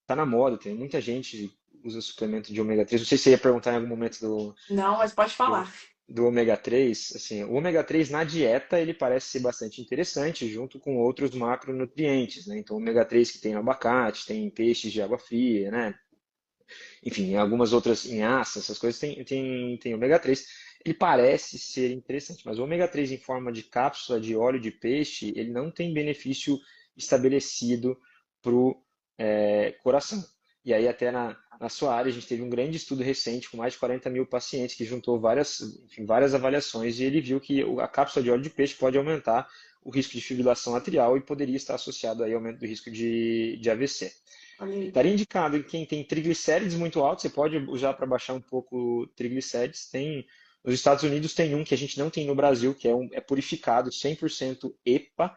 tá na moda, tem muita gente que usa suplemento de ômega 3. Não sei se você ia perguntar em algum momento Não, mas pode do, falar. do ômega 3, assim, o ômega 3 na dieta ele parece ser bastante interessante junto com outros macronutrientes, né? Então, o ômega 3 que tem no abacate, tem em peixes de água fria, né? Enfim, em algumas outras, em aço, essas coisas tem ômega 3. Ele parece ser interessante, mas o ômega 3 em forma de cápsula de óleo de peixe, ele não tem benefício estabelecido para o coração. E aí, até na sua área, a gente teve um grande estudo recente com mais de 40 mil pacientes que juntou enfim, várias avaliações e ele viu que a cápsula de óleo de peixe pode aumentar o risco de fibrilação atrial e poderia estar associado aí ao aumento do risco de AVC. Olha aí. Estaria indicado em quem tem triglicérides muito altos, você pode usar para baixar um pouco triglicérides. Nos Estados Unidos tem um que a gente não tem no Brasil, que é purificado 100% EPA,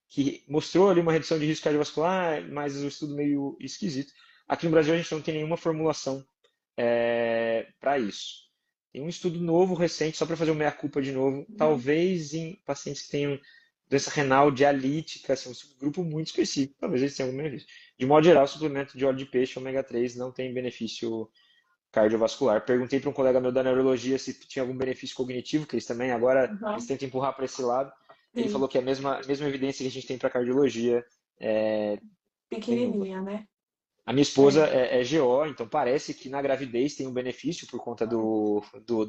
que mostrou ali uma redução de risco cardiovascular, mas o estudo meio esquisito. Aqui no Brasil a gente não tem nenhuma formulação para isso. Tem um estudo novo, recente, só para fazer o meia-culpa de novo, Uhum. talvez em pacientes que tenham doença renal dialítica, assim, um grupo muito específico, talvez eles tenham algum benefício. De modo geral, o suplemento de óleo de peixe ômega 3 não tem benefício cardiovascular. Perguntei para um colega meu da neurologia se tinha algum benefício cognitivo, que eles também agora eles Uhum. tentam empurrar para esse lado. Ele Sim. falou que é a mesma evidência que a gente tem para cardiologia tem uva. Pequenininha, né? A minha esposa É. é GO, então parece que na gravidez tem um benefício por conta do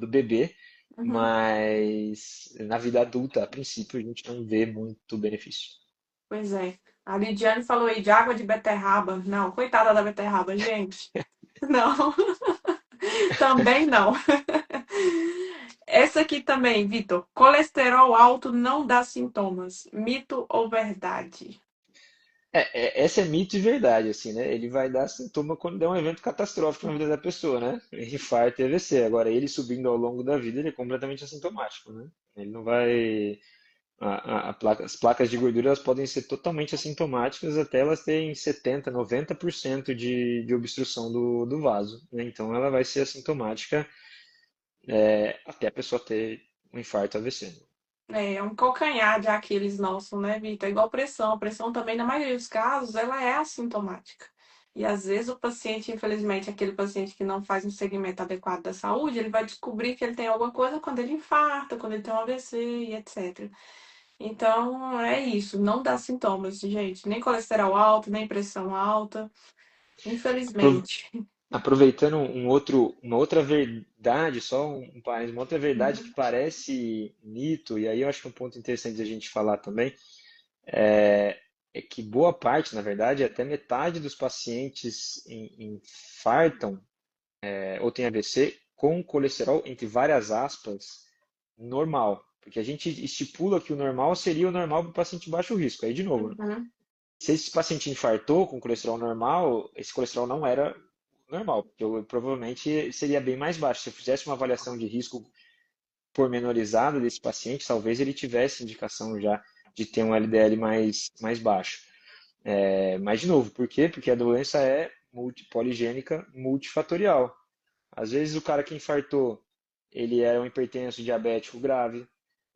bebê, Uhum. mas na vida adulta, a princípio, a gente não vê muito benefício. Pois é. A Lidiane falou aí de água de beterraba. Não, coitada da beterraba, gente. Não, também não. Essa aqui também, Vitor. Colesterol alto não dá sintomas. Mito ou verdade? Essa é mito e verdade, assim, né? Ele vai dar sintoma quando der um evento catastrófico na vida da pessoa, né? Infarto e AVC. Agora, ele subindo ao longo da vida, ele é completamente assintomático, né? Ele não vai. As placas de gordura elas podem ser totalmente assintomáticas até elas terem 70, 90% de obstrução do vaso, né? Então, ela vai ser assintomática até a pessoa ter um infarto AVC. É um calcanhar de Aquiles nosso, né, Vitor? É igual pressão. A pressão também, na maioria dos casos, ela é assintomática. E às vezes o paciente, infelizmente, aquele paciente que não faz um segmento adequado da saúde, ele vai descobrir que ele tem alguma coisa quando ele infarta, quando ele tem um AVC e etc. Então, é isso. Não dá sintomas, gente. Nem colesterol alto, nem pressão alta. Infelizmente. Aproveitando uma outra verdade, só um parênteses, uma outra verdade que Uhum. parece mito, e aí eu acho que é um ponto interessante da gente falar também, é que boa parte, na verdade, até metade dos pacientes infartam ou têm AVC com colesterol, entre várias aspas, normal. Porque a gente estipula que o normal seria o normal para o paciente de baixo risco. Aí, de novo, Uhum. Se esse paciente infartou com colesterol normal, esse colesterol não era normal, porque provavelmente seria bem mais baixo. Se eu fizesse uma avaliação de risco pormenorizada desse paciente, talvez ele tivesse indicação já de ter um LDL mais baixo. Mas, de novo, por quê? Porque a doença é poligênica multifatorial. Às vezes o cara que infartou, ele era um hipertenso diabético grave,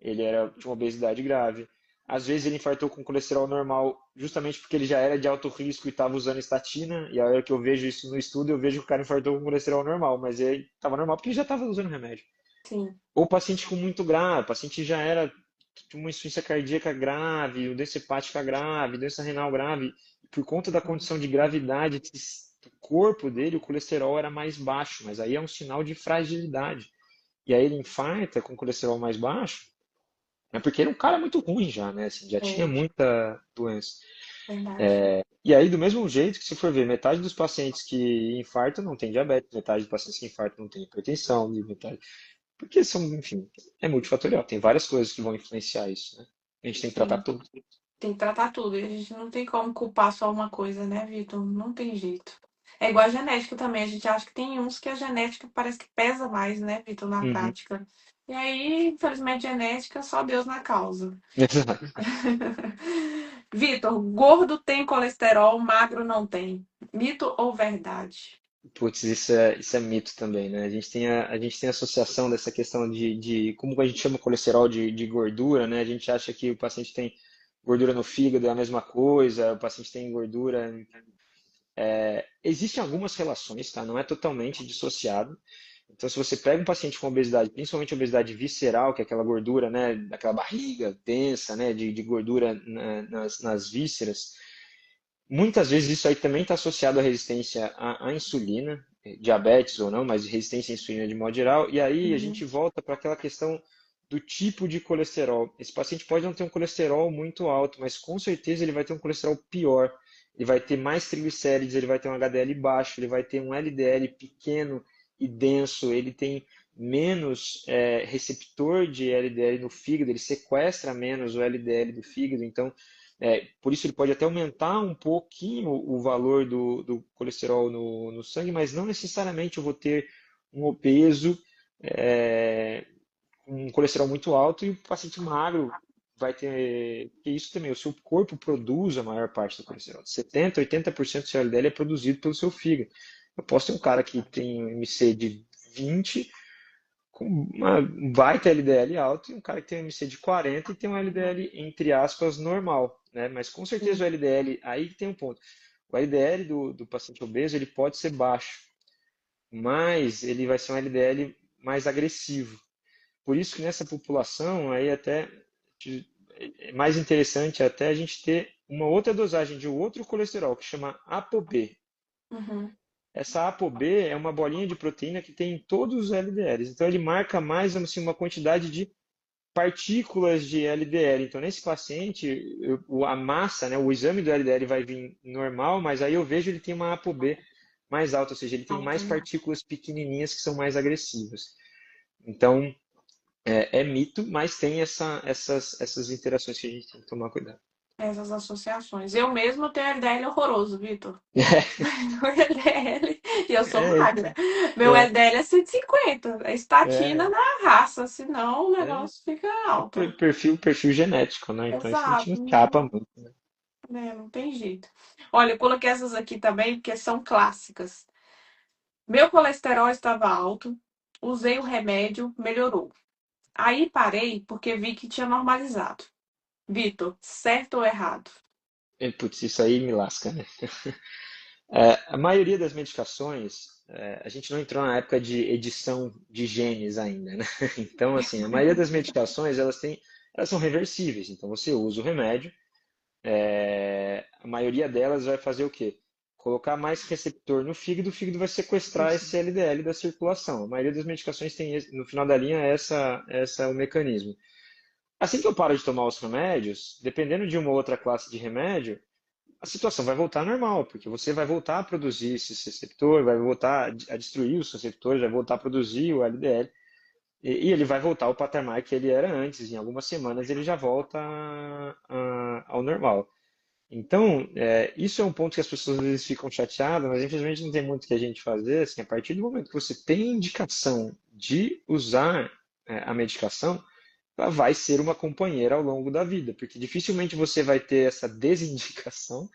tinha uma obesidade grave. Às vezes ele infartou com colesterol normal, justamente porque ele já era de alto risco e estava usando estatina, e a hora que eu vejo isso no estudo, eu vejo que o cara infartou com colesterol normal, mas ele estava normal porque ele já estava usando remédio. Sim. Ou paciente com muito grave, paciente já era de uma insuficiência cardíaca grave, doença hepática grave, doença renal grave, por conta da condição de gravidade do corpo dele, o colesterol era mais baixo, mas aí é um sinal de fragilidade. E aí ele infarta com colesterol mais baixo, é porque ele é um cara muito ruim já, né? Assim, já tinha É, muita doença. verdade. E aí, do mesmo jeito que se for ver, metade dos pacientes que infartam não tem diabetes, metade dos pacientes que infartam não tem hipertensão, e metade. Porque são, enfim, é multifatorial, tem várias coisas que vão influenciar isso, né? A gente tem que tratar Sim. tudo. Tem que tratar tudo. E a gente não tem como culpar só uma coisa, né, Vitor? Não tem jeito. É igual a genética também. A gente acha que tem uns que a genética parece que pesa mais, né, Vitor, na Uhum. prática. E aí, infelizmente, genética, só Deus na causa. Exato. Vitor, gordo tem colesterol, magro não tem. Mito ou verdade? Putz, isso é mito também, né? A gente tem a associação dessa questão de como a gente chama colesterol de gordura, né? A gente acha que o paciente tem gordura no fígado, é a mesma coisa, o paciente tem gordura. Existem algumas relações, tá? Não é totalmente dissociado. Então, se você pega um paciente com obesidade, principalmente obesidade visceral, que é aquela gordura, né, daquela barriga densa, né, de gordura nas vísceras, muitas vezes isso aí também está associado à resistência à insulina, diabetes ou não, mas resistência à insulina de modo geral. E aí a gente Uhum, volta para aquela questão do tipo de colesterol. Esse paciente pode não ter um colesterol muito alto, mas com certeza ele vai ter um colesterol pior. Ele vai ter mais triglicérides, ele vai ter um HDL baixo, ele vai ter um LDL pequeno e denso, ele tem menos receptor de LDL no fígado, ele sequestra menos o LDL do fígado, então por isso ele pode até aumentar um pouquinho o valor do colesterol no sangue, mas não necessariamente eu vou ter um obeso é, com um colesterol muito alto e o paciente magro vai ter. Que isso também, o seu corpo produz a maior parte do colesterol. 70, 80% do seu LDL é produzido pelo seu fígado. Eu posso ter um cara que tem um MC de 20 com uma baita LDL alto e um cara que tem um MC de 40 e tem um uhum, LDL, entre aspas, normal, né? Mas com certeza o sim, LDL, aí que tem um ponto. O LDL do paciente obeso, ele pode ser baixo, mas ele vai ser um LDL mais agressivo. Por isso que nessa população, aí até é mais interessante até a gente ter uma outra dosagem de outro colesterol, que chama ApoB. uhum, Essa ApoB é uma bolinha de proteína que tem em todos os LDLs. Então ele marca mais assim, uma quantidade de partículas de LDL. Então, nesse paciente, a massa, né, o exame do LDL vai vir normal, mas aí eu vejo ele tem uma ApoB mais alta, ou seja, ele tem alta, mais né? partículas pequenininhas que são mais agressivas. Então, é mito, mas tem essas interações que a gente tem que tomar cuidado. Essas associações. Eu mesmo tenho LDL horroroso, Vitor. Meu LDL, e eu sou É, magra. Meu é, LDL é 150. É estatina é, na raça, senão o é, negócio fica alto. perfil genético, né? Então isso a gente não Exato, escapa não, muito, né? né, não tem jeito. Olha, eu coloquei essas aqui também porque são clássicas. Meu colesterol estava alto, usei o remédio, melhorou. Aí parei porque vi que tinha normalizado. Vitor, certo ou errado? Putz, isso aí me lasca, né? A maioria das medicações, a gente não entrou na época de edição de genes ainda, né? Então, assim, a maioria das medicações, elas são reversíveis. Então, você usa o remédio, a maioria delas vai fazer o quê? Colocar mais receptor no fígado, o fígado vai sequestrar esse LDL da circulação. A maioria das medicações tem, no final da linha, essa é o mecanismo. Assim que eu paro de tomar os remédios, dependendo de uma outra classe de remédio, a situação vai voltar normal, porque você vai voltar a produzir esse receptor, vai voltar a destruir os receptores, vai voltar a produzir o LDL, e ele vai voltar ao patamar que ele era antes. Em algumas semanas ele já volta ao normal. Então, isso é um ponto que as pessoas às vezes ficam chateadas, mas infelizmente não tem muito que a gente fazer. Assim, a partir do momento que você tem indicação de usar a medicação, ela vai ser uma companheira ao longo da vida, porque dificilmente você vai ter essa desindicação,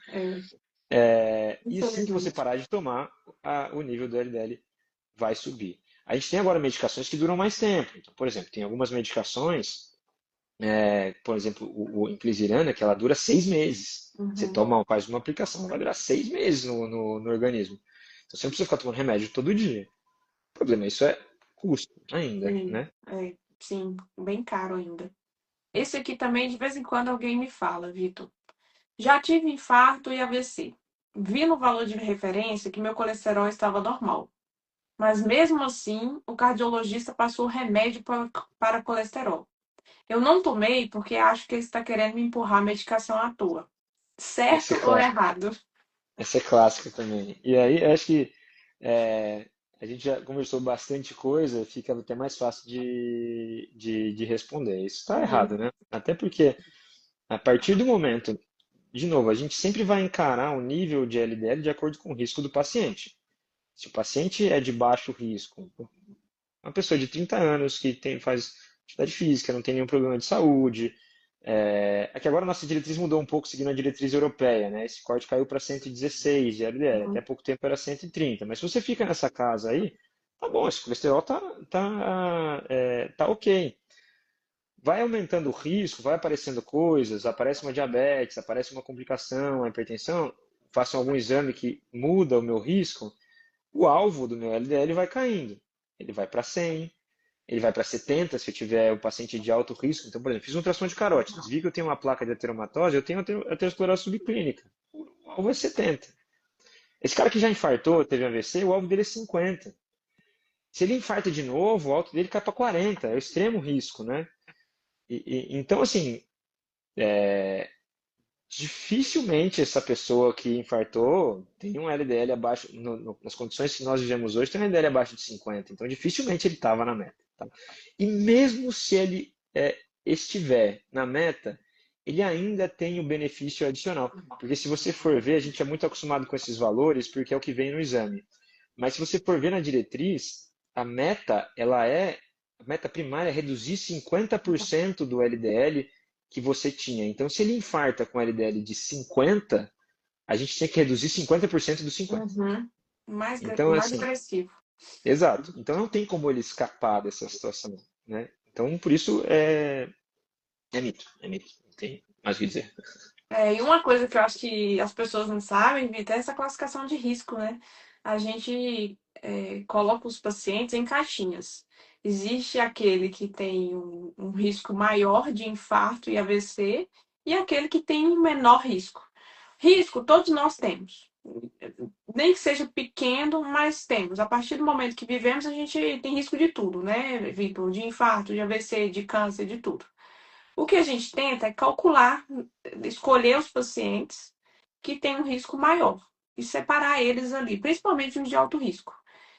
É, e assim que você infelizmente. parar de tomar, o nível do LDL vai subir. A gente tem agora medicações que duram mais tempo. Então, por exemplo, tem algumas medicações, por exemplo, o inclisiran, que ela dura 6 meses. Você Uhum. toma, faz uma aplicação, ela vai durar 6 meses no organismo. Então você não precisa ficar tomando remédio todo dia. O problema, isso é custo ainda, Sim, né? sim, bem caro ainda. Esse aqui também, de vez em quando, alguém me fala, Vitor. Já tive infarto e AVC. Vi no valor de referência que meu colesterol estava normal. Mas mesmo assim, o cardiologista passou remédio para colesterol. Eu não tomei porque acho que ele está querendo me empurrar a medicação à toa. Essa Certo é ou clássica, errado? essa é clássica também. E aí, acho que é, a gente já conversou bastante coisa, fica até mais fácil de responder. Isso está errado, Uhum. né? Até porque, a partir do momento, de novo, a gente sempre vai encarar o nível de LDL de acordo com o risco do paciente. Se o paciente é de baixo risco, uma pessoa de 30 anos que faz atividade física, não tem nenhum problema de saúde. É que agora a nossa diretriz mudou um pouco seguindo a diretriz europeia, né? Esse corte caiu para 116 de LDL, até Uhum. pouco tempo era 130. Mas se você fica nessa casa aí, tá bom, esse colesterol tá ok. Vai aumentando o risco, vai aparecendo coisas, aparece uma diabetes, aparece uma complicação, uma hipertensão, faço algum exame que muda o meu risco, o alvo do meu LDL vai caindo. Ele vai para 100, ele vai para 70 se eu tiver um paciente de alto risco. Então, por exemplo, fiz um ultrassom de carótidas, vi que eu tenho uma placa de ateromatose, eu tenho aterosclerose subclínica. O alvo é 70. Esse cara que já infartou, teve AVC, o alvo dele é 50. Se ele infarta de novo, o alvo dele cai para 40, é o extremo risco, né? Então, assim, dificilmente essa pessoa que infartou tem um LDL abaixo, nas condições que nós vivemos hoje, tem um LDL abaixo de 50. Então, dificilmente ele estava na meta. Tá? E mesmo se ele estiver na meta, ele ainda tem o benefício adicional. Porque se você for ver, a gente é muito acostumado com esses valores, porque é o que vem no exame. Mas se você for ver na diretriz, a meta primária é reduzir 50% do LDL que você tinha. Então, se ele infarta com LDL de 50, a gente tinha que reduzir 50% dos 50. Uhum. Então, Mais assim, agressivo. exato. Então, não tem como ele escapar dessa situação, né? Então, por isso, é mito, é mito. Não tem mais o que dizer. E uma coisa que eu acho que as pessoas não sabem, Vitor, é essa classificação de risco, né? A gente coloca os pacientes em caixinhas. Existe aquele que tem um risco maior de infarto e AVC e aquele que tem um menor risco. Risco, todos nós temos. Nem que seja pequeno, mas temos. A partir do momento que vivemos, a gente tem risco de tudo, né, Vitor? De infarto, de AVC, de câncer, de tudo. O que a gente tenta é calcular, escolher os pacientes que têm um risco maior e separar eles ali, principalmente os de alto risco.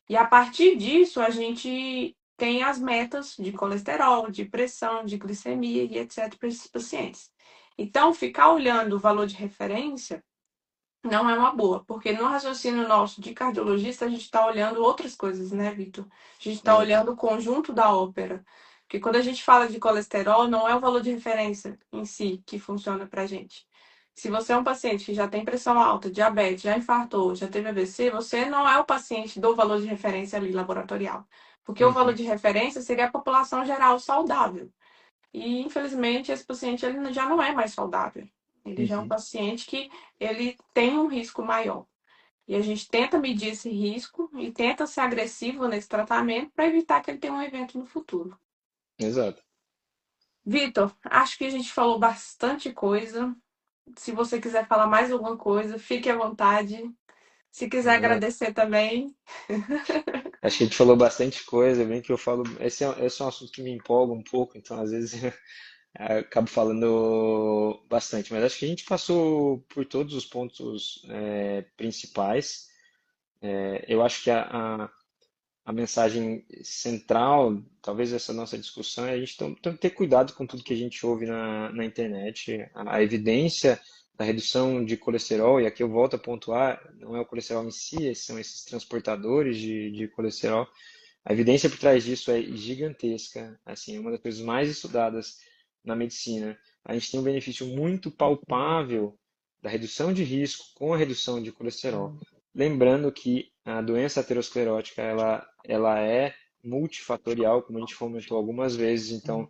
E a partir disso, a gente tem as metas de colesterol, de pressão, de glicemia e etc. para esses pacientes. Então, ficar olhando o valor de referência não é uma boa, porque no raciocínio nosso de cardiologista, a gente está olhando outras coisas, né, Vitor? A gente está Exato. olhando o conjunto da ópera. Porque quando a gente fala de colesterol, não é o valor de referência em si que funciona para a gente. Se você é um paciente que já tem pressão alta, diabetes, já infartou, já teve AVC, você não é o paciente do valor de referência ali laboratorial. Porque o valor Uhum, de referência seria a população geral saudável. E, infelizmente, esse paciente ele já não é mais saudável. Ele já é um uhum. paciente que ele tem um risco maior. E a gente tenta medir esse risco e tenta ser agressivo nesse tratamento para evitar que ele tenha um evento no futuro. Exato. Vitor, acho que a gente falou bastante coisa. Se você quiser falar mais alguma coisa, fique à vontade. Se quiser Né? agradecer também. Acho que a gente falou bastante coisa, bem que eu falo. Esse é um assunto que me empolga um pouco, então às vezes acabo falando bastante, mas acho que a gente passou por todos os pontos principais. Eu acho que a mensagem central, talvez essa nossa discussão, é a gente tem que ter cuidado com tudo que a gente ouve na internet. A evidência da redução de colesterol, e aqui eu volto a pontuar, não é o colesterol em si, são esses transportadores de colesterol. A evidência por trás disso é gigantesca, assim, é uma das coisas mais estudadas na medicina. A gente tem um benefício muito palpável da redução de risco com a redução de colesterol. Lembrando que a doença aterosclerótica ela é multifatorial, como a gente comentou algumas vezes. Então,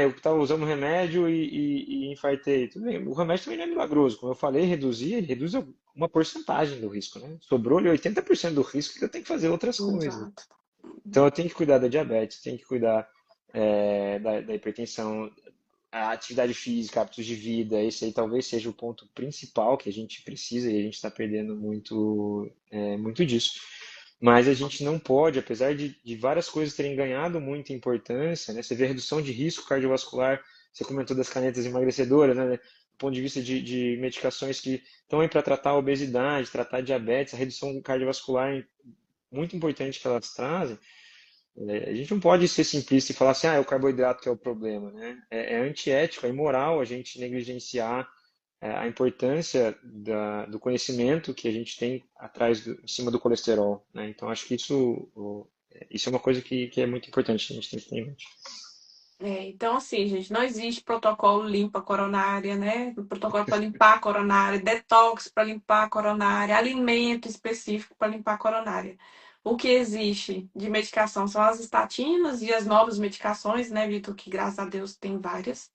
eu estava usando um remédio e infartei. Tudo bem, o remédio também não é milagroso. Como eu falei, reduzir, ele reduz uma porcentagem do risco, né? Sobrou ali 80% do risco que eu tenho que fazer outras coisas. Exato. Então, eu tenho que cuidar da diabetes, tenho que cuidar da hipertensão, a atividade física, hábitos de vida. Esse aí talvez seja o ponto principal que a gente precisa e a gente está perdendo muito, muito disso. Mas a gente não pode, apesar de várias coisas terem ganhado muita importância, né? Você vê a redução de risco cardiovascular, você comentou das canetas emagrecedoras, né? Do ponto de vista de medicações que estão aí para tratar a obesidade, tratar a diabetes, a redução cardiovascular muito importante que elas trazem. A gente não pode ser simplista e falar assim, é o carboidrato que é o problema, né? É antiético, é imoral a gente negligenciar a importância do conhecimento que a gente tem em cima do colesterol, né? Então, acho que isso é uma coisa que é muito importante, a gente tem que ter em mente. Então, assim, gente, não existe protocolo limpa coronária, né? Protocolo para limpar a coronária, detox para limpar a coronária, alimento específico para limpar a coronária. O que existe de medicação são as estatinas e as novas medicações, né, Vitor? Que graças a Deus tem várias.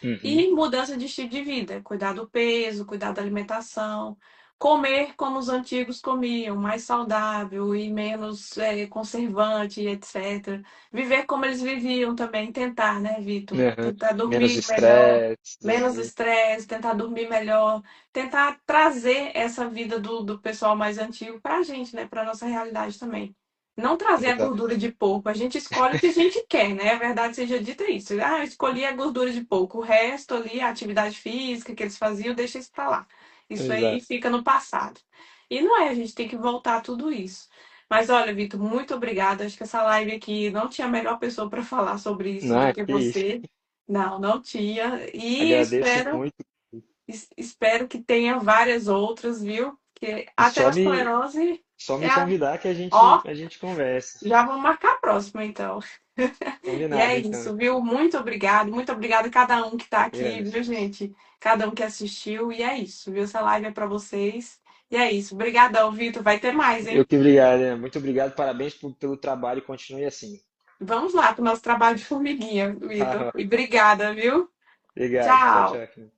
Uhum. E mudança de estilo de vida, cuidar do peso, cuidar da alimentação, comer como os antigos comiam, mais saudável e menos conservante, etc. Viver como eles viviam também, tentar, né, Vitor? Uhum. Tentar Menos dormir melhor, menos estresse. estresse, tentar dormir melhor, tentar trazer essa vida do pessoal mais antigo para a gente, né, para nossa realidade também. Não trazer a Exato. gordura de porco. A gente escolhe o que a gente quer, né? A verdade seja dita isso. Eu escolhi a gordura de porco. O resto ali, a atividade física que eles faziam, deixa isso pra lá. Isso aí Exato. fica no passado. E não é, a gente tem que voltar a tudo isso. Mas olha, Vitor, muito obrigada. Acho que essa live aqui não tinha a melhor pessoa para falar sobre isso do que Que isso. você. Não, não tinha. E Agradeço muito. espero que tenha várias outras, viu? Porque E a aterosclerose só é me convidar que ó, a gente conversa. já vamos marcar a próxima, então. E Combinado, é então. isso, viu? Muito obrigado a cada um que está Eu que aqui, agradeço. viu, gente? Cada um que assistiu. E é isso, viu? Essa live é para vocês. E é isso. Obrigadão, Vitor. Vai ter mais, Eu hein? que obrigado, né? Muito obrigado, parabéns pelo trabalho e continue assim. Vamos lá para o nosso trabalho de formiguinha, Vitor. Tá, E obrigada, viu? obrigado. Tchau, Tchau. tchau.